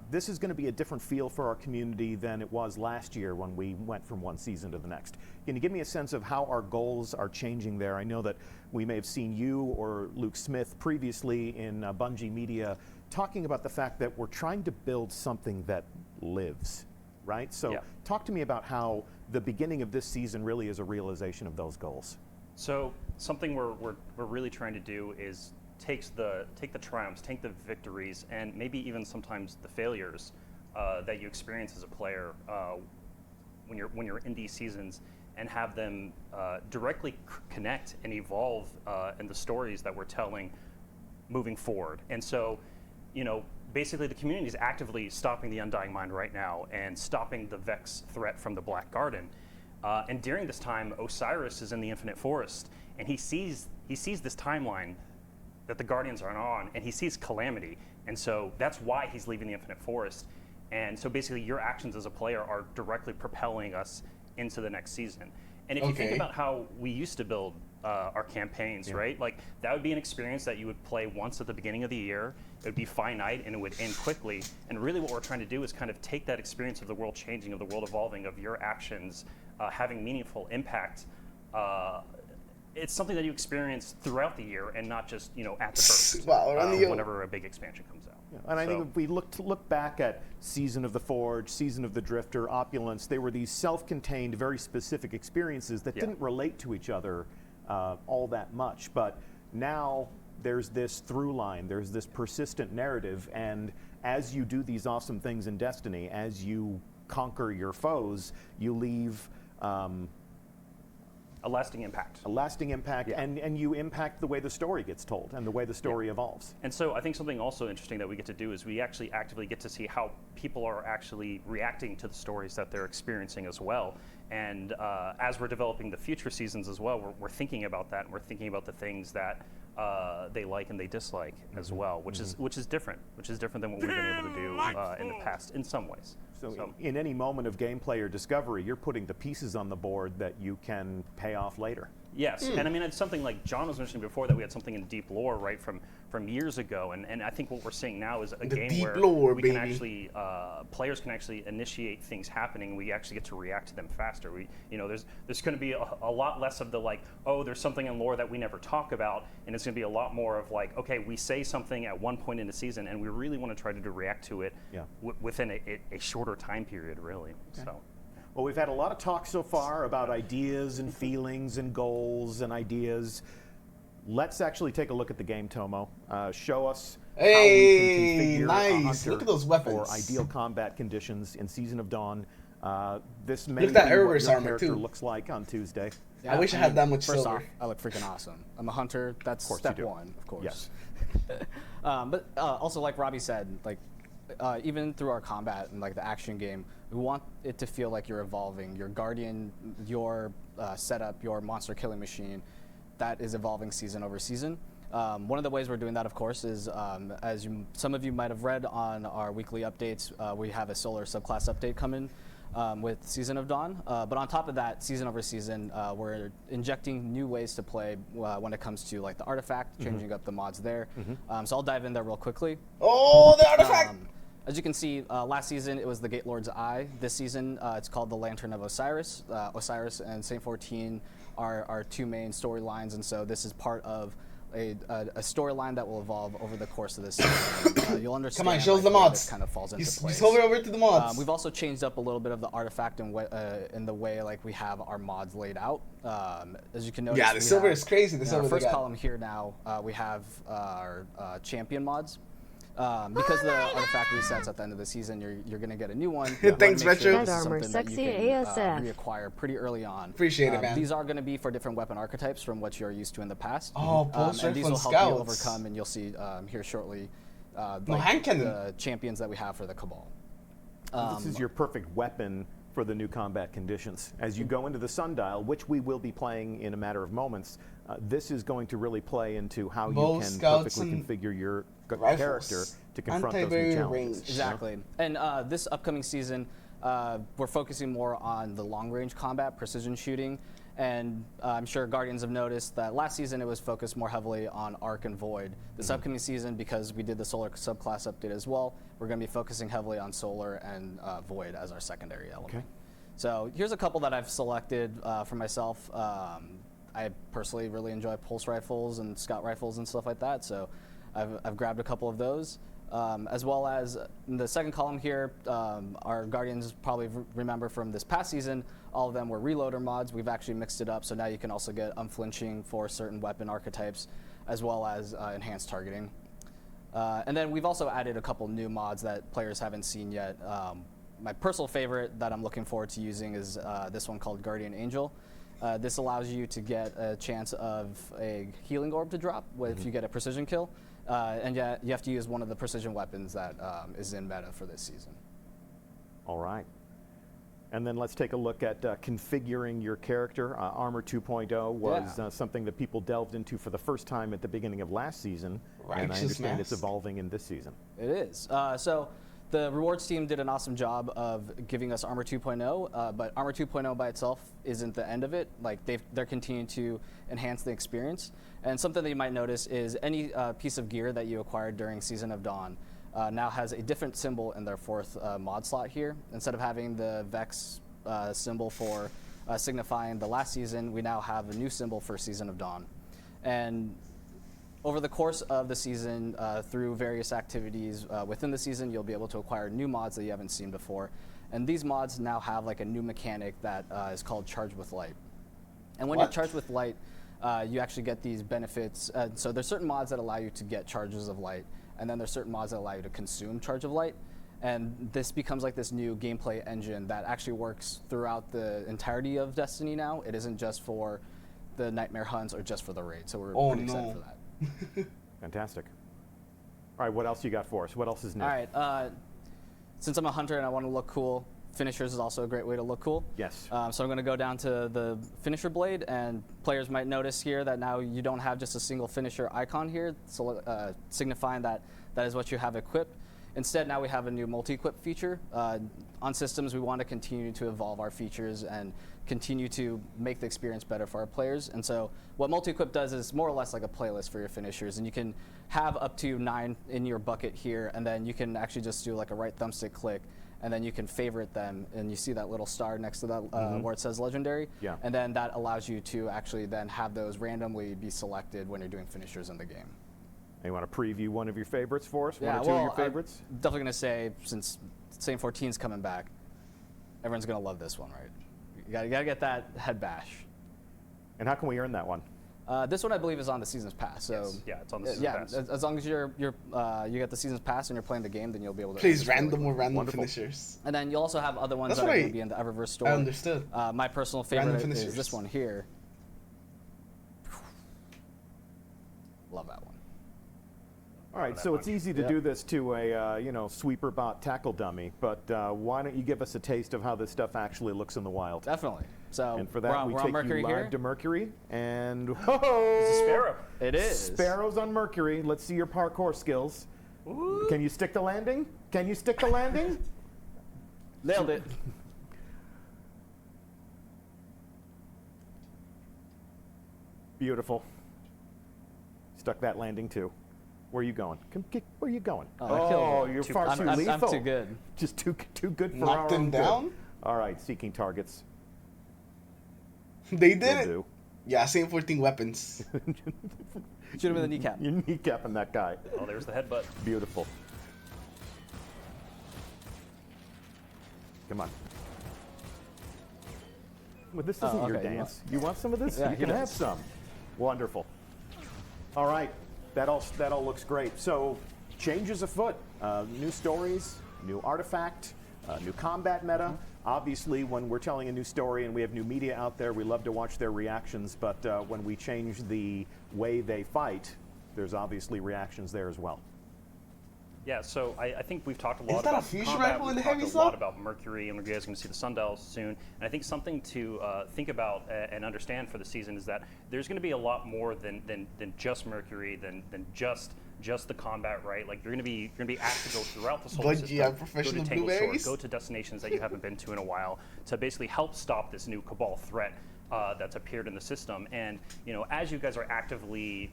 This is going to be a different feel for our community than it was last year when we went from one season to the next. Can you give me a sense of how our goals are changing there? I know that we may have seen you or Luke Smith previously in Bungie Media talking about the fact that we're trying to build something that lives, right? So Yeah. talk to me about how the beginning of this season really is a realization of those goals. So something we're really trying to do is take the triumphs, take the victories, and maybe even sometimes the failures that you experience as a player when you're in these seasons, and have them directly connect and evolve in the stories that we're telling moving forward. And so, basically the community is actively stopping the Undying Mind right now and stopping the Vex threat from the Black Garden. And during this time, Osiris is in the Infinite Forest, and he sees this timeline that the Guardians are on, and he sees calamity, and so that's why he's leaving the Infinite Forest. And so basically your actions as a player are directly propelling us into the next season. And if you think about how we used to build our campaigns, right? Like that would be an experience that you would play once at the beginning of the year. It would be finite and it would end quickly. And really what we're trying to do is kind of take that experience of the world changing, of the world evolving, of your actions having meaningful impact. It's something that you experience throughout the year and not just, at the first, whenever a big expansion comes out. Yeah. And I think if we look back at Season of the Forge, Season of the Drifter, Opulence, they were these self-contained, very specific experiences that didn't relate to each other all that much. But now there's this through line, there's this persistent narrative, and as you do these awesome things in Destiny, as you conquer your foes, you leave a lasting impact. A lasting impact, and you impact the way the story gets told and the way the story evolves. And so I think something also interesting that we get to do is we actually actively get to see how people are actually reacting to the stories that they're experiencing as well. And as we're developing the future seasons as well, we're thinking about that, and we're thinking about the things that they like and they dislike as well, which is different than what we've been able to do in the past in some ways. So in any moment of gameplay or discovery, you're putting the pieces on the board that you can pay off later. Yes, and I mean, it's something like John was mentioning before, that we had something in Deep Lore, right, from years ago, and I think what we're seeing now is a game where we can actually, players can actually initiate things happening, we actually get to react to them faster. There's going to be a lot less of the like, oh, there's something in lore that we never talk about, and it's going to be a lot more of like, okay, we say something at one point in the season, and we really want to try to react to it within a shorter time period, really. Okay. So. Well, we've had a lot of talk so far about ideas and feelings and goals and ideas. Let's actually take a look at the game, Tomo. Show us how we can configure a hunter look at those weapons for ideal combat conditions in Season of Dawn. This may look be at that what Erebus your armor character too. looks like on Tuesday. I wish I had that much first silver. off, I look freaking awesome. I'm a hunter. That's course you step do. one, of course. Yes. But also, like Robbie said, like even through our combat and like the action game, we want it to feel like you're evolving. Your guardian, your setup, your monster killing machine, that is evolving season over season. One of the ways we're doing that, of course, is as some of you might have read on our weekly updates, we have a solar subclass update coming with Season of Dawn. But on top of that, season over season, we're injecting new ways to play when it comes to like the artifact, changing up the mods there. So I'll dive in there real quickly. Oh, the artifact! As you can see, last season it was the Gate Lord's Eye. This season it's called the Lantern of Osiris. Osiris and Saint 14 are our two main storylines, and so this is part of a storyline that will evolve over the course of this season. You'll understand. Come on, show us the where mods. this kind of falls into place. Just hold it over to the mods. We've also changed up a little bit of the artifact in the way like we have our mods laid out. As you can notice, yeah, the silver is crazy. The silver. Our first column here now, we have our champion mods. Because the artifact resets at the end of the season, you're going to get a new one. Thanks, Retro. This is Armor, something that you sexy can ASF. reacquire pretty early on. Appreciate it, man. These are going to be for different weapon archetypes from what you're used to in the past. Oh, pulse and these rifle will and help you scouts. overcome, and you'll see here shortly hand cannon. the champions that we have for the Cabal. This is your perfect weapon for the new combat conditions. As you go into the sundial, which we will be playing in a matter of moments, this is going to really play into how Bow, you can scouts, perfectly and configure your rifles. character to confront those new Anti-barrier challenges. range. Exactly. And this upcoming season, we're focusing more on the long-range combat, precision shooting, and I'm sure Guardians have noticed that last season it was focused more heavily on Arc and Void. This upcoming season, because we did the Solar subclass update as well, we're going to be focusing heavily on Solar and Void as our secondary element. Okay. So here's a couple that I've selected for myself. I personally really enjoy pulse rifles and scout rifles and stuff like that, so I've grabbed a couple of those. As well as in the second column here, our Guardians probably remember from this past season, all of them were reloader mods. We've actually mixed it up, so now you can also get unflinching for certain weapon archetypes, as well as enhanced targeting. And then we've also added a couple new mods that players haven't seen yet. My personal favorite that I'm looking forward to using is this one called Guardian Angel. This allows you to get a chance of a healing orb to drop if you get a precision kill. And yeah, you have to use one of the precision weapons that is in meta for this season. All right. And then let's take a look at configuring your character. Armor 2.0 was something that people delved into for the first time at the beginning of last season. And I understand it's evolving in this season. It is. So the rewards team did an awesome job of giving us Armor 2.0, but Armor 2.0 by itself isn't the end of it. Like they're continuing to enhance the experience. And something that you might notice is any piece of gear that you acquired during Season of Dawn now has a different symbol in their fourth mod slot here. Instead of having the Vex symbol for signifying the last season, we now have a new symbol for Season of Dawn. And over the course of the season, through various activities within the season, you'll be able to acquire new mods that you haven't seen before. And these mods now have like a new mechanic that is called Charge with Light. And when you charge with light, you actually get these benefits. So there's certain mods that allow you to get charges of light, and then there's certain mods that allow you to consume charge of light. And this becomes like this new gameplay engine that actually works throughout the entirety of Destiny now. It isn't just for the Nightmare Hunts or just for the raid. So we're pretty excited for that. Fantastic. All right, what else you got for us? What else is new? All right, since I'm a hunter and I want to look cool, finishers is also a great way to look cool. Yes. So I'm going to go down to the finisher blade, and players might notice here that now you don't have just a single finisher icon here, so signifying that that is what you have equipped. Instead, now we have a new multi-equip feature. On systems, we want to continue to evolve our features and continue to make the experience better for our players. And so what multi-equip does is more or less like a playlist for your finishers, and you can have up to 9 in your bucket here, and then you can actually just do like a right thumbstick click, and then you can favorite them, and you see that little star next to that where it says legendary. Yeah. And then that allows you to actually then have those randomly be selected when you're doing finishers in the game. You want to preview one of your favorites for us? Yeah, one or two of your favorites? I'm definitely going to say, since Saint 14's coming back, everyone's going to love this one, right? You got to get that head bash. And how can we earn that one? This one I believe is on the season's pass. So Yes. Yeah, it's on the season's pass. as long as you get the season's pass and you're playing the game, then you'll be able to. Please, earn this really random or quick. random Wonderful. finishers. And then you'll also have other ones That's that are what going to be in the Eververse store. I understood. My personal Random favorite is finishers. this one here. Love that one. All right, so it's easy to do this to a sweeper bot tackle dummy, but why don't you give us a taste of how this stuff actually looks in the wild? Definitely. So And for that, we we're take on Mercury you here. live to Mercury, and It's a sparrow. It is. Sparrows on Mercury. Let's see your parkour skills. Can you stick the landing? Can you stick the landing? Nailed it. Beautiful. Stuck that landing too. Where are you going? Where are you going? Oh, I killed it. You're far too I'm lethal. too good. Just too good for Knocked our him own down? good. All right, seeking targets. They did Will it. do. Yeah, same 14 weapons. Should have been the kneecap. You're kneecapping that guy. Oh, there's the headbutt. Beautiful. Come on. Well, this isn't your okay, you dance. You want some of this? Yeah, You he can have does. some. Wonderful. All right, that all looks great. So, changes afoot. New stories, new artifact, new combat meta. Obviously, when we're telling a new story and we have new media out there, we love to watch their reactions. But when we change the way they fight, there's obviously reactions there as well. Yeah, so I think we've talked a lot Is that a about fusion combat, rifle in we've the talked heavy a lot slot? about Mercury, and you guys are going to see the sundials soon. And I think something to think about and understand for the season is that there's going to be a lot more than just Mercury, than just the combat, right? Like you're going to be asked to go throughout the solar Bungie system, have go professional to Tangled Shore, blueberries? go to destinations that you haven't been to in a while, to basically help stop this new Cabal threat that's appeared in the system. And as you guys are actively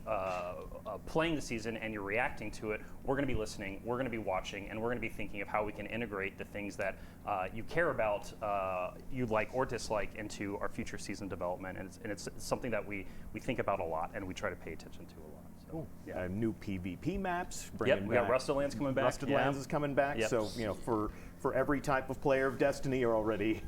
playing the season and you're reacting to it, we're going to be listening, we're going to be watching, and we're going to be thinking of how we can integrate the things that you care about, you like or dislike, into our future season development. And it's something that we think about a lot and we try to pay attention to a lot. So, yeah. New PvP maps. Yep, we got back- Rusted Lands coming back. Rusted yeah. Lands is coming back. Yep. So for every type of player of Destiny, you're already.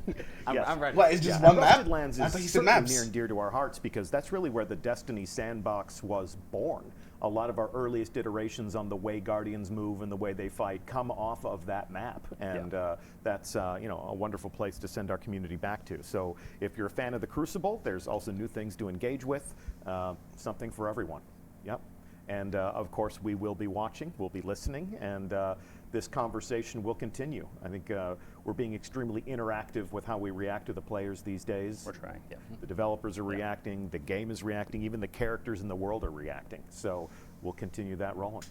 Yes. I'm ready. What, it's just Yeah, one and map? Rusted Lands I is thought he said certainly maps. near and dear to our hearts because that's really where the Destiny sandbox was born. A lot of our earliest iterations on the way Guardians move and the way they fight come off of that map, and that's a wonderful place to send our community back to. So if you're a fan of the Crucible, there's also new things to engage with, something for everyone. Yep. And of course, we will be watching, we'll be listening, and this conversation will continue. I think we're being extremely interactive with how we react to the players these days. We're trying, yeah. The developers are reacting, the game is reacting, even the characters in the world are reacting. So we'll continue that rolling.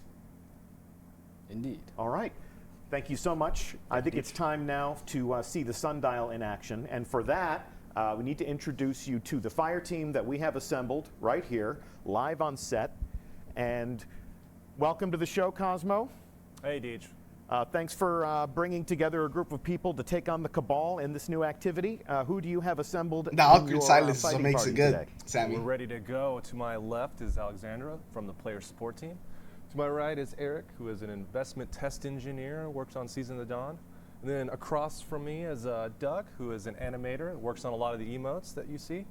Indeed. All right. Thank you so much. I think it's time now to see the sundial in action. And for that, we need to introduce you to the fire team that we have assembled right here, live on set. And welcome to the show, Cosmo. Hey, Deej. Thanks for bringing together a group of people to take on the Cabal in this new activity. Who do you have assembled? The in awkward your, silence is what fighting makes party it good, today? Sammy. We're ready to go. To my left is Alexandra from the player support team. To my right is Eric, who is an investment test engineer, works on Season of the Dawn. And then across from me is Doug, who is an animator, works on a lot of the emotes that you see.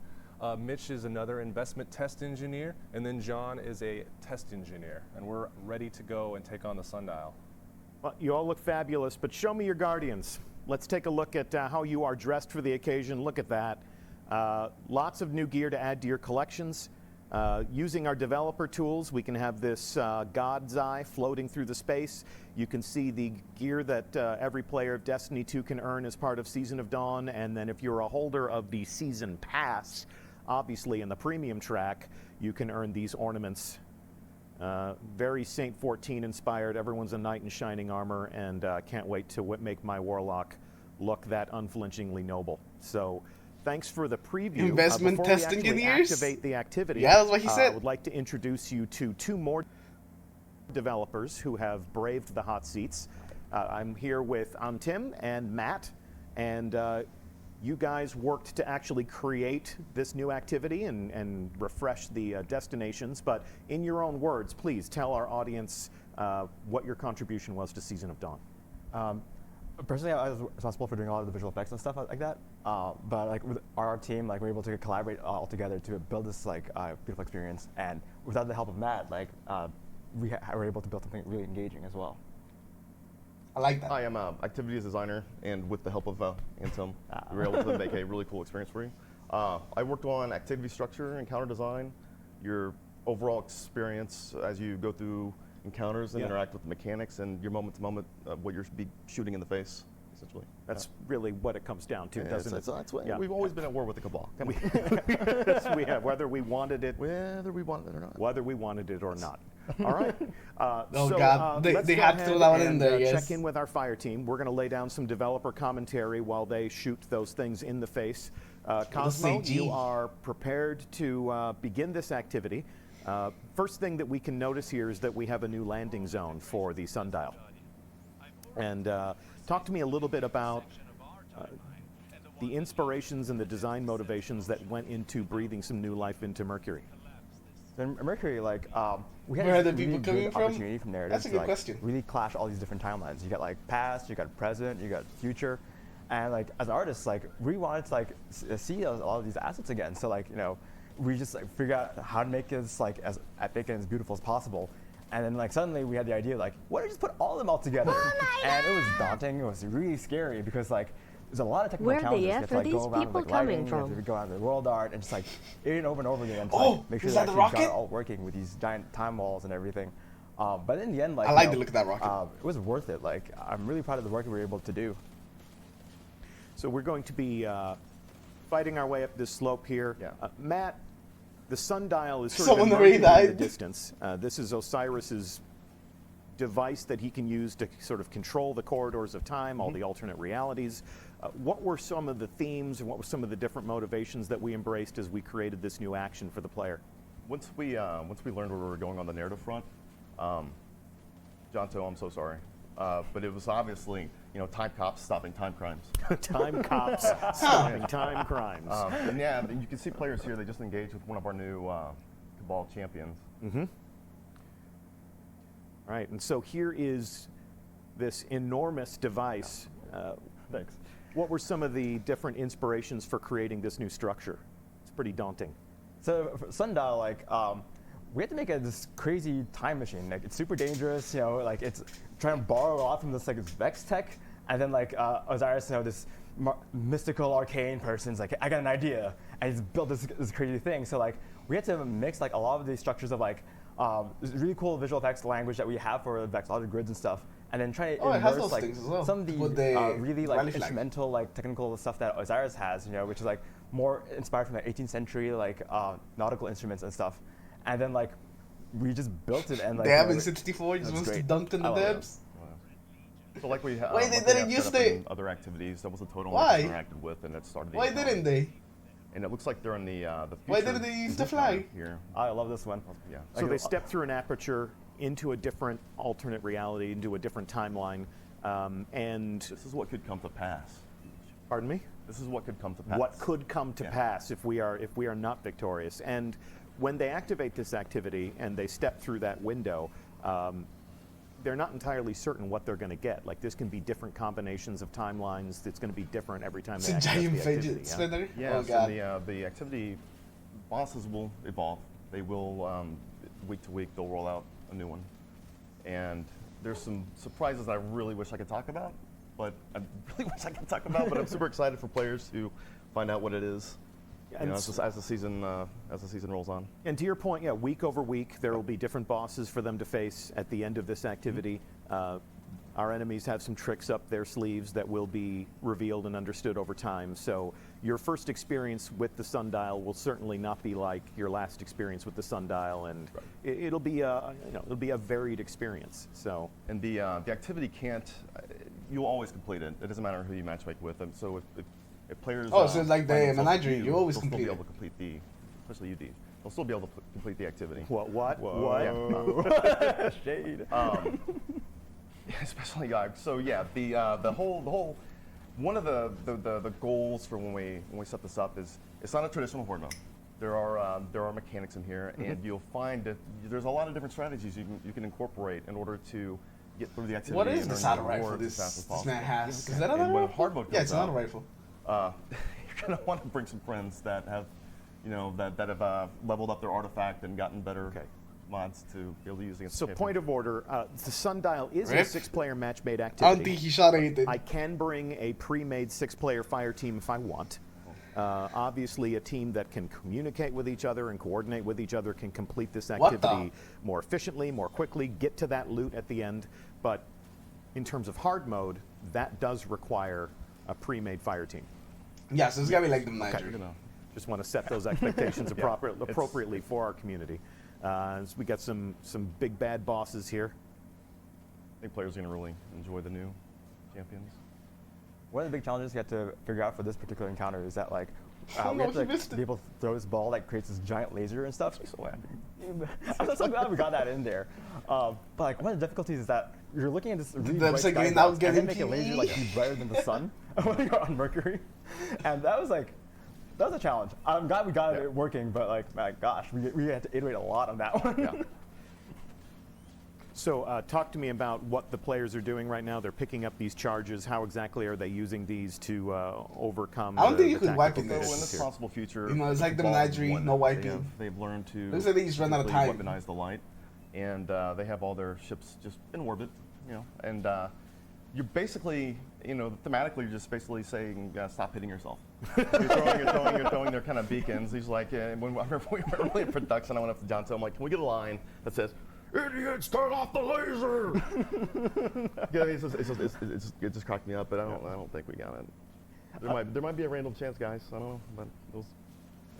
Mitch is another investment test engineer, and then John is a test engineer. And we're ready to go and take on the sundial. Well, you all look fabulous, but show me your Guardians. Let's take a look at how you are dressed for the occasion. Look at that. Lots of new gear to add to your collections. Using our developer tools, we can have this God's Eye floating through the space. You can see the gear that every player of Destiny 2 can earn as part of Season of Dawn, and then if you're a holder of the Season Pass, obviously in the premium track, you can earn these ornaments. Very Saint 14 inspired. Everyone's a knight in shining armor, and can't wait to make my warlock look that unflinchingly noble. So thanks for the preview. Investment Before test we actually engineers? activate the activity, Yeah, that's what he said. I would like to introduce you to two more developers who have braved the hot seats. I'm here with Antim and Matt, and you guys worked to actually create this new activity and refresh the destinations, but in your own words, please tell our audience what your contribution was to Season of Dawn. Personally, I was responsible for doing a lot of the visual effects and stuff like that. But like with our team, like we're able to collaborate all together to build this beautiful experience. And without the help of Matt, we were able to build something really engaging as well. I like that. I am an activities designer, and with the help of Antim, we were able to make a really cool experience for you. I worked on activity structure and counter design, your overall experience as you go through encounters and interact with the mechanics and your moment to moment what you're shooting in the face, essentially. That's really what it comes down to, doesn't it? That's what we've always been at war with the Cabal. We have, whether we wanted it. Whether we wanted it or not. Whether we wanted it or not. All right. God, let's they go had to ahead throw that one in and, there, yes. check in with our fire team. We're going to lay down some developer commentary while they shoot those things in the face. Cosmo, you are prepared to begin this activity. First thing that we can notice here is that we have a new landing zone for the sundial. And talk to me a little bit about the inspirations and the design motivations that went into breathing some new life into Mercury. In Mercury, like, we had Where are this the people really coming good from? opportunity from there That's a to good like, question. really clash all these different timelines. You got like past, you got present, you got future, and like as artists, like we wanted to like see a lot of these assets again. So like we just like figure out how to make this like as epic and as beautiful as possible. And then like suddenly we had the idea like, why don't we just put all of them all together? And it was daunting. It was really scary because like there's a lot of technical challenges. You have to like go around with like lighting, you have to go around with world art and just like over and over again to like, make sure is that that the you got it rocket? all working with these giant time walls and everything. But in the end, like I like the look of that rocket. it was worth it. Like I'm really proud of the work we were able to do. So we're going to be fighting our way up this slope here. Yeah. Matt, the sundial is sort Someone of already emerging in the died. distance. This is Osiris's device that he can use to sort of control the corridors of time, all the alternate realities. What were some of the themes and what were some of the different motivations that we embraced as we created this new action for the player? Once we learned where we were going on the narrative front, Jonto, I'm so sorry, but it was obviously time cops stopping time crimes. Time cops stopping time crimes. And yeah, you can see players here. They just engaged with one of our new Cabal champions. Right, and so here is this enormous device. Thanks. What were some of the different inspirations for creating this new structure? It's pretty daunting. So for Sundial, like we had to make this crazy time machine. Like it's super dangerous, like it's trying to borrow a lot from this like this Vex tech, and then like Osiris, this mystical arcane person's like, I got an idea, and he's built this crazy thing. So like we had to mix like a lot of these structures of like this really cool visual effects language that we have for Vex, a lot of grids and stuff, and then try to it has immerse those like things as well. some of the With the really rally like flag. instrumental like technical stuff that Osiris has, which is like more inspired from the 18th century like nautical instruments and stuff, and then like we just built it and like Dab in 64 just that's wants to great. dunk in the I love it. dabs. So like we Wait, they like we didn't have use set up in the- other activities. That was the total Why? we interacted with, and it started. The Why encounter. didn't they? And it looks like they're in the future. Why didn't they use the flag? Here? I love this one. Yeah. So they step through an aperture into a different alternate reality, into a different timeline, and This is what could come to pass. pardon me? This is what could come to pass. What could come to Yeah. pass if we are not victorious? And when they activate this activity and they step through that window, they're not entirely certain what they're going to get. Like this can be different combinations of timelines. It's going to be different every time It's they a activate giant the activity. fidget spinner. Yeah, Oh so god. the activity bosses will evolve. They will, week to week, they'll roll out a new one. And there's some surprises I really wish I could talk about, but I really wish I could talk about, but I'm super excited for players to find out what it is. And As the season rolls on. And to your point, yeah, week over week, there will be different bosses for them to face at the end of this activity. Our enemies have some tricks up their sleeves that will be revealed and understood over time. So your first experience with the sundial will certainly not be like your last experience with the sundial, and it'll be a varied experience. So And the activity can't, you'll always complete it. It doesn't matter who you matchmake with. And so if players. Oh, so it's like the find themselves menagerie, with you always they'll complete still it. be able to complete the, especially you, D. They'll still be able to complete the activity. what? Yeah. Shade. Especially so yeah, the whole one of the goals for when we set this up is it's not a traditional horde mode. There are mechanics in here, and you'll find that there's a lot of different strategies you can incorporate in order to get through the activity. What is and the earn saddle your rifle rewards as this fast as possible. man has? Is that And another when rifle? hard mode Yeah, it's comes another out, rifle. you're gonna want to bring some friends that have, that have leveled up their artifact and gotten better mods to be able to use against. So the point of order, the sundial is a Rip. 6-player match-made I don't activity. think he shot anything. I can bring a pre-made 6-player fire team if I want. Obviously, a team that can communicate with each other and coordinate with each other can complete this What the? activity more efficiently, more quickly, get to that loot at the end. But in terms of hard mode, that does require a pre-made fire team. Yeah, so it's gotta be like the Niger. Just want to set those expectations appropriately for our community. So we got some big bad bosses here. I think players are going to really enjoy the new champions. One of the big challenges you have to figure out for this particular encounter is that like Oh, we no, have to he missed it. be able to throw this ball that creates this giant laser and stuff. So I'm so glad we got that in there. But like one of the difficulties is that you're looking at this really bright second sky now box and getting then make a laser PvE. like be brighter than the sun when you're on Mercury, and that was a challenge. I'm glad we got it working, but like my gosh, we had to iterate a lot on that one. Yeah. So talk to me about what the players are doing right now. They're picking up these charges. How exactly are they using these to overcome? I don't think you the could wipe tactical in this. So in conditions this here? possible future, You know, it's like the ball menagerie, one, no wiping. They've learned to Looks like they just ran out of easily time. weaponize the light, and they have all their ships just in orbit, you know, and you're basically, you know, thematically, you're just basically saying, stop hitting yourself. You're throwing their kind of beacons. He's like, when I remember we were early in production, I went up to John, so I'm like, can we get a line that says, "Idiots, turn off the laser"? Yeah, it just cracked me up, but I don't think we got it. There might be a random chance, guys. I don't know,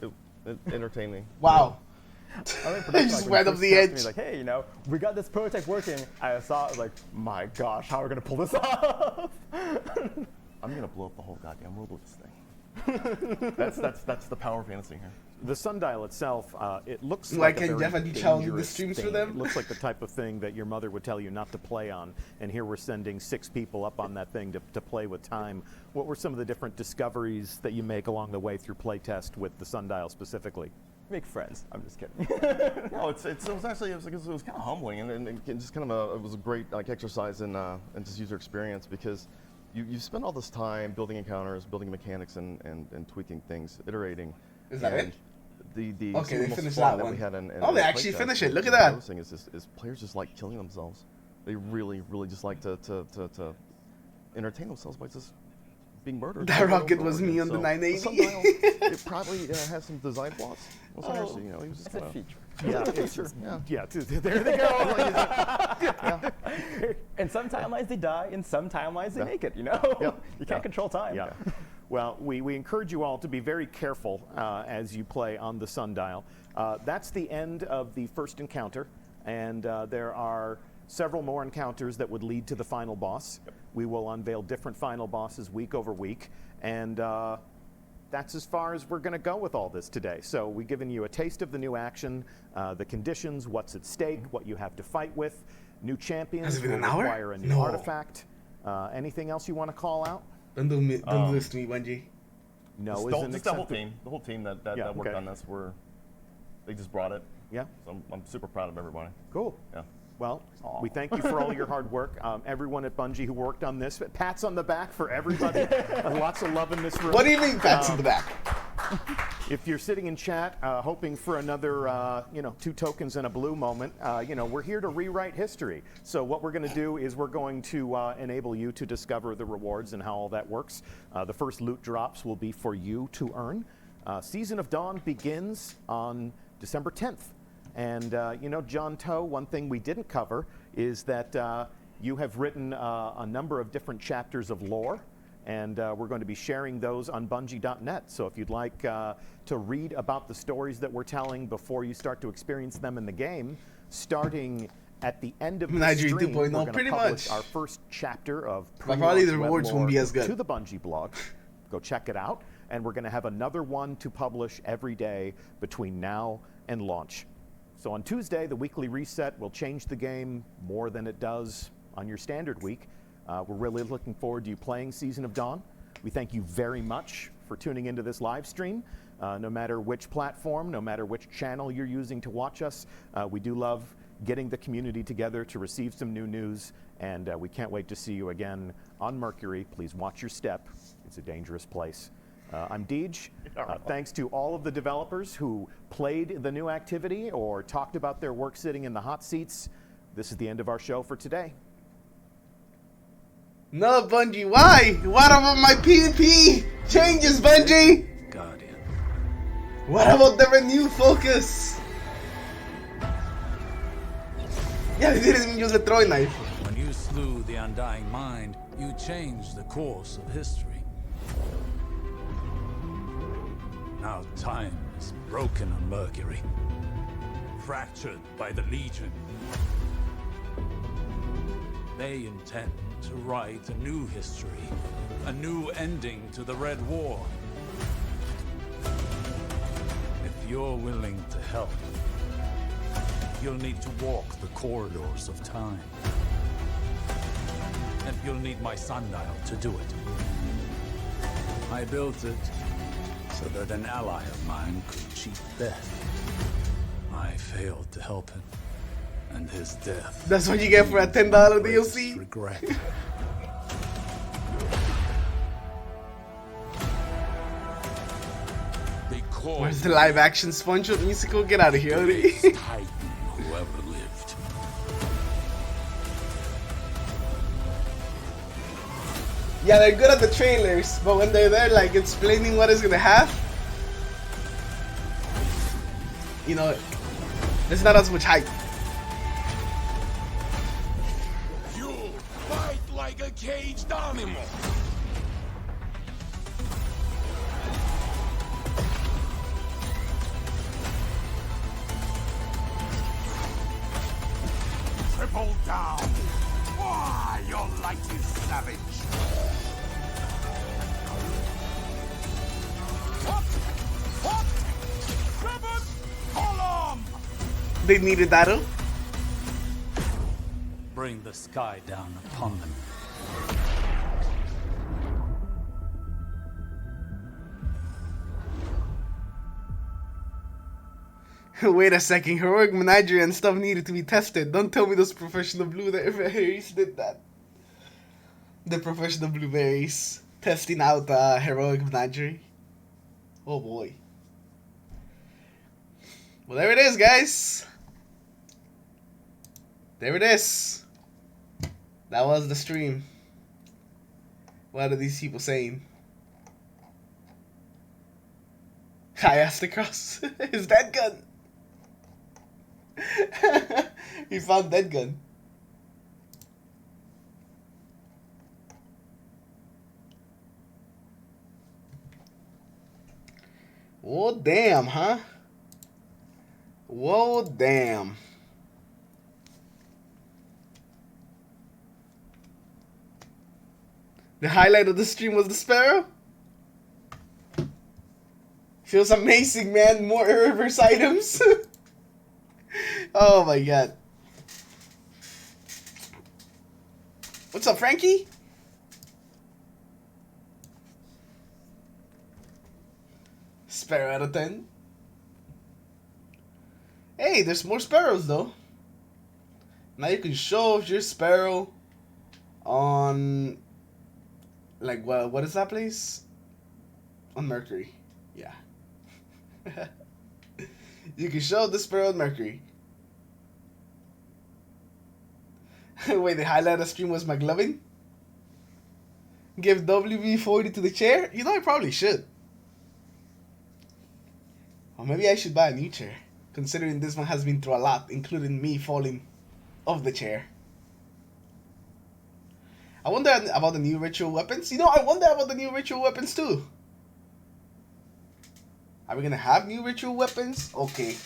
but it entertained me. Wow. They just went up the edge. Like, hey, you know, we got this prototype working. I saw it, like, my gosh, how are we gonna pull this off? I'm gonna blow up the whole goddamn world with this thing. That's the power of fantasy here. The sundial itself, it looks Like, like a can very definitely challenge the dangerous streams for thing. them. It looks like the type of thing that your mother would tell you not to play on. And here we're sending 6 people up on that thing to play with time. What were some of the different discoveries that you make along the way through playtest with the sundial specifically? Make friends. I'm just kidding. No, it was actually it was kind of humbling and it just kind of it was a great like exercise in just user experience because you spend all this time building encounters, building mechanics, and tweaking things, iterating. Is that and it? The Okay, they most finished fun that we one. had in Oh, they the actually playtest finished it. Look at and that. noticing is players just like killing themselves. They really just like to entertain themselves by just being murdered. That over and rocket over was me again. on the So 980. sundial, it probably has some design flaws. Well, seriously, you know, he was just It's a kinda- feature. Yeah, feature. Yeah. there they go. In some timelines they die, in some timelines they make it, you know? Yep. You can't control time. Yeah. Well, we encourage you all to be very careful as you play on the sundial. That's the end of the first encounter, and there are several more encounters that would lead to the final boss. We will unveil different final bosses week over week, and that's as far as we're going to go with all this today. So we've given you a taste of the new action, the conditions, what's at stake, what you have to fight with. New champions Has it been will an hour? require a new No. artifact. Anything else you want to call out? Don't do this to me, Bungie. No, Just isn't the whole acceptable. team, the whole team that Yeah, worked okay. on this they just brought it. Yeah. So I'm super proud of everybody. Cool. Yeah. Well, we thank you for all your hard work. Everyone at Bungie who worked on this. Pats on the back for everybody. Lots of love in this room. What do you mean pats in the back? If you're sitting in chat hoping for another, 2 tokens and a blue moment, we're here to rewrite history. So what we're going to do is we're going to enable you to discover the rewards and how all that works. The first loot drops will be for you to earn. Season of Dawn begins on December 10th. And, John Toe, one thing we didn't cover is that you have written a number of different chapters of lore, and we're going to be sharing those on Bungie.net. So if you'd like to read about the stories that we're telling before you start to experience them in the game, starting at the end of the Menagerie stream, 2.0, we're going to pretty publish much. our first chapter of But probably the pre-launch web rewards won't lore be as good. to the Bungie blog. Go check it out. And we're going to have another one to publish every day between now and launch. So on Tuesday, the weekly reset will change the game more than it does on your standard week. We're really looking forward to you playing Season of Dawn. We thank you very much for tuning into this live stream. No matter which platform, no matter which channel you're using to watch us, we do love getting the community together to receive some new news, and we can't wait to see you again on Mercury. Please watch your step. It's a dangerous place. I'm Deej. Thanks to all of the developers who played the new activity or talked about their work sitting in the hot seats. This is the end of our show for today. No, Bungie, why? What about my PvP? Changes, Bungie! guardian. What about the renewed focus? Yeah, they didn't even use the throwing knife. When you slew the Undying Mind, you changed the course of history. Now time is broken on Mercury, fractured by the Legion. They intend to write a new history, a new ending to the Red War. If you're willing to help, you'll need to walk the corridors of time. And you'll need my sundial to do it. I built it so that an ally of mine could cheat death. I failed to help him, and his death. That's what you get for a $10 DLC. Regret. They call Where's the live action SpongeBob musical? Get out of here, Odie. greatest Titan who ever lived. Yeah, they're good at the trailers, but when they're there, like, explaining what is gonna happen, you know, there's not as much hype. You fight like a caged animal. Triple down. Why, your light is savage. What? Seven column. They needed that, huh? Bring the sky down upon them. Wait a second, heroic menagerie and stuff needed to be tested. Don't tell me those professional blueberries did that. The professional blueberries testing out heroic menagerie. Oh boy. Well, there it is, guys. There it is. That was the stream. What are these people saying? I asked the cross. Is that gun? He found that gun. Oh damn, huh? Whoa damn. The highlight of the stream was the sparrow? Feels amazing, man. More reverse items. Oh my god. What's up, Frankie? Sparrow out of 10. Hey, there's more sparrows though. Now you can show off your sparrow on, like, what is that place? On Mercury. Yeah. You can show the sparrow on Mercury. Wait, the highlight of the stream was McLovin? Give WB-40 to the chair? You know, I probably should. Or maybe I should buy a new chair, considering this one has been through a lot, including me falling off the chair. I wonder about the new ritual weapons. You know, I wonder about the new ritual weapons too. Are we gonna have new ritual weapons? Okay.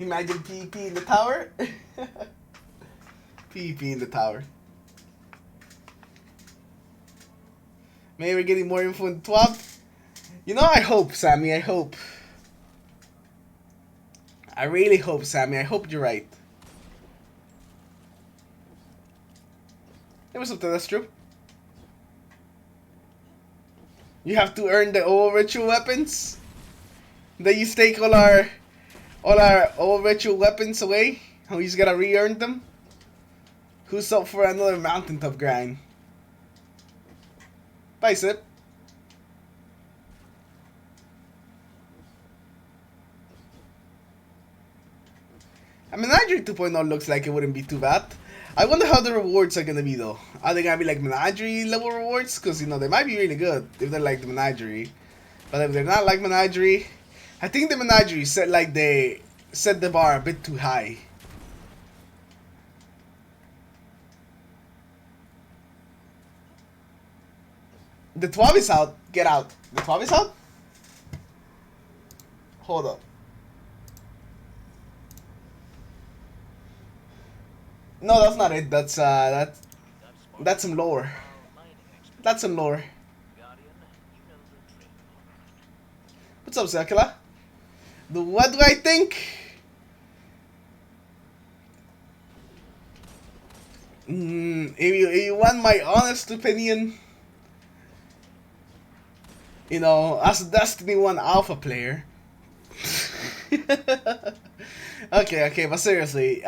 Imagine PvP in the tower. PvP in the tower. Maybe we're getting more info in TWAP. You know, I hope, Sammy, I hope. I really hope, Sammy. I hope you're right. It was something that's true. You have to earn the old ritual weapons. Then you take all our old ritual weapons away. And we just gotta re-earn them. Who's up for another mountaintop grind? Bicep. Menagerie 2.0 looks like it wouldn't be too bad. I wonder how the rewards are gonna be though. Are they gonna be like Menagerie level rewards? Because, you know, they might be really good if they're like the Menagerie. But if they're not like Menagerie, I think the Menagerie set like they set the bar a bit too high. The 12 is out. Get out. The 12 is out? Hold up. No, that's not it. That's some lore. That's some lore. What's up, Circular? What do I think? If you want my honest opinion, you know, as a Destiny 1 alpha player. Okay, but seriously,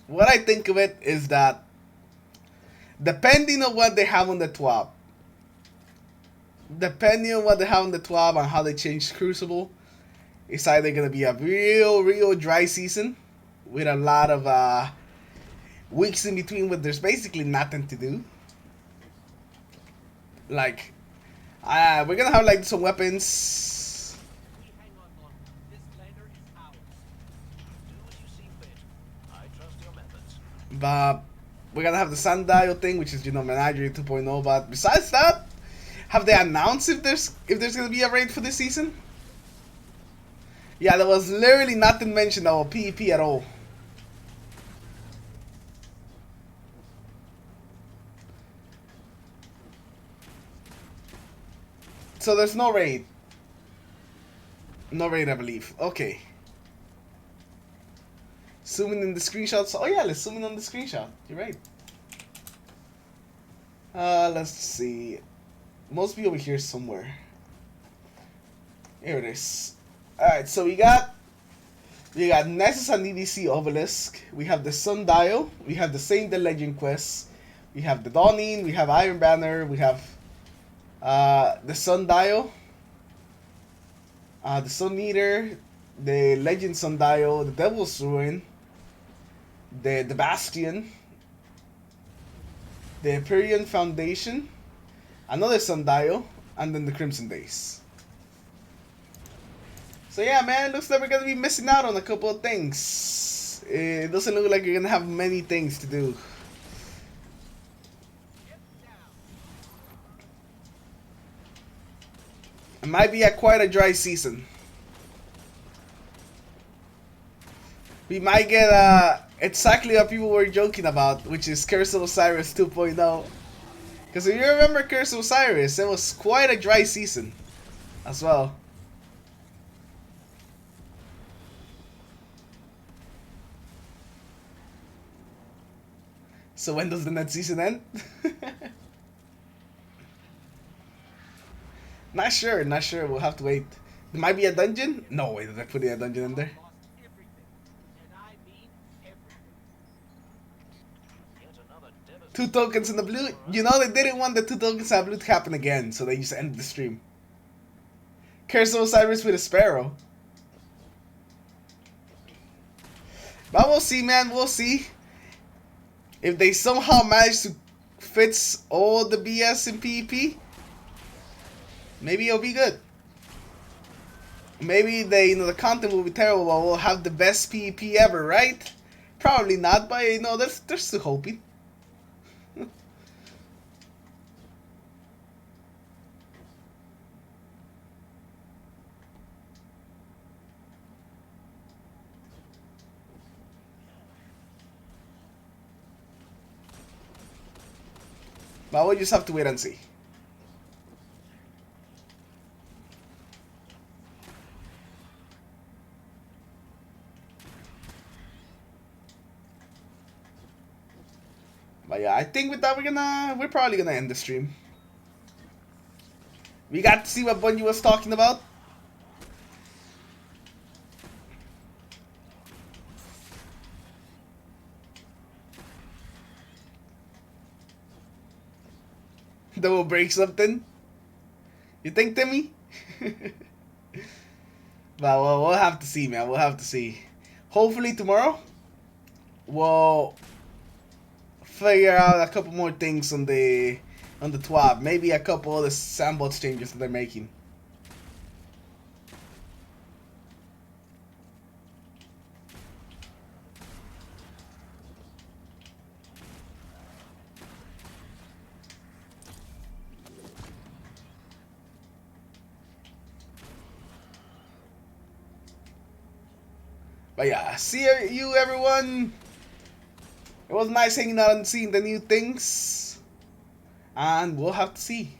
what I think of it is that depending on what they have on the TWAB, and how they change Crucible, it's either gonna be a real dry season with a lot of weeks in between where there's basically nothing to do. Like, we're gonna have like some weapons. But we're gonna have the Sundial thing, which is, you know, Menagerie 2.0. But besides that, have they announced if there's gonna be a raid for this season? Yeah, there was literally nothing mentioned about PvP at all. So there's no raid. No raid, I believe. Okay. Zooming in the screenshots. Oh yeah, let's zoom in on the screenshot. You're right. Let's see. Must be over here somewhere. Here it is. Alright, so we got Nessus and EDC Obelisk. We have the Sundial. We have the Saint the Legend quest. We have the Dawning. We have Iron Banner. We have the Sundial. The Sun Eater. The Legend Sundial. The Devil's Ruin. The Bastion. The Empyrean Foundation. Another Sundial. And then the Crimson Days. So yeah, man, it looks like we're gonna be missing out on a couple of things. It doesn't look like you're gonna have many things to do. It might be quite a dry season. We might get exactly what people were joking about, which is Curse of Osiris 2.0. Because if you remember Curse of Osiris, it was quite a dry season as well. So when does the next season end? Not sure. We'll have to wait. There might be a dungeon? No way, did I put a dungeon in there? 2 tokens in the blue? You know, they didn't want the 2 tokens in blue to happen again, so they just ended the stream. Curse of Osiris with a Sparrow. But we'll see, man. We'll see. If they somehow manage to fix all the BS in PvP, maybe it'll be good. Maybe the content will be terrible, but we'll have the best PvP ever, right? Probably not, but you know, they're still hoping. But we'll just have to wait and see. But yeah, I think with that we're probably gonna end the stream. We got to see what Bungie was talking about. That will break something. You think, Timmy? But we'll have to see, man. We'll have to see. Hopefully tomorrow we'll figure out a couple more things on the TWAB. Maybe a couple of the sandbox changes that they're making. But yeah, see you everyone. It was nice hanging out and seeing the new things. And we'll have to see.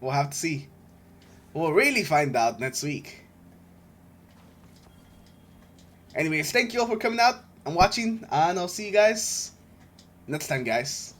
We'll have to see. We'll really find out next week. Anyways, thank you all for coming out and watching. And I'll see you guys next time, guys.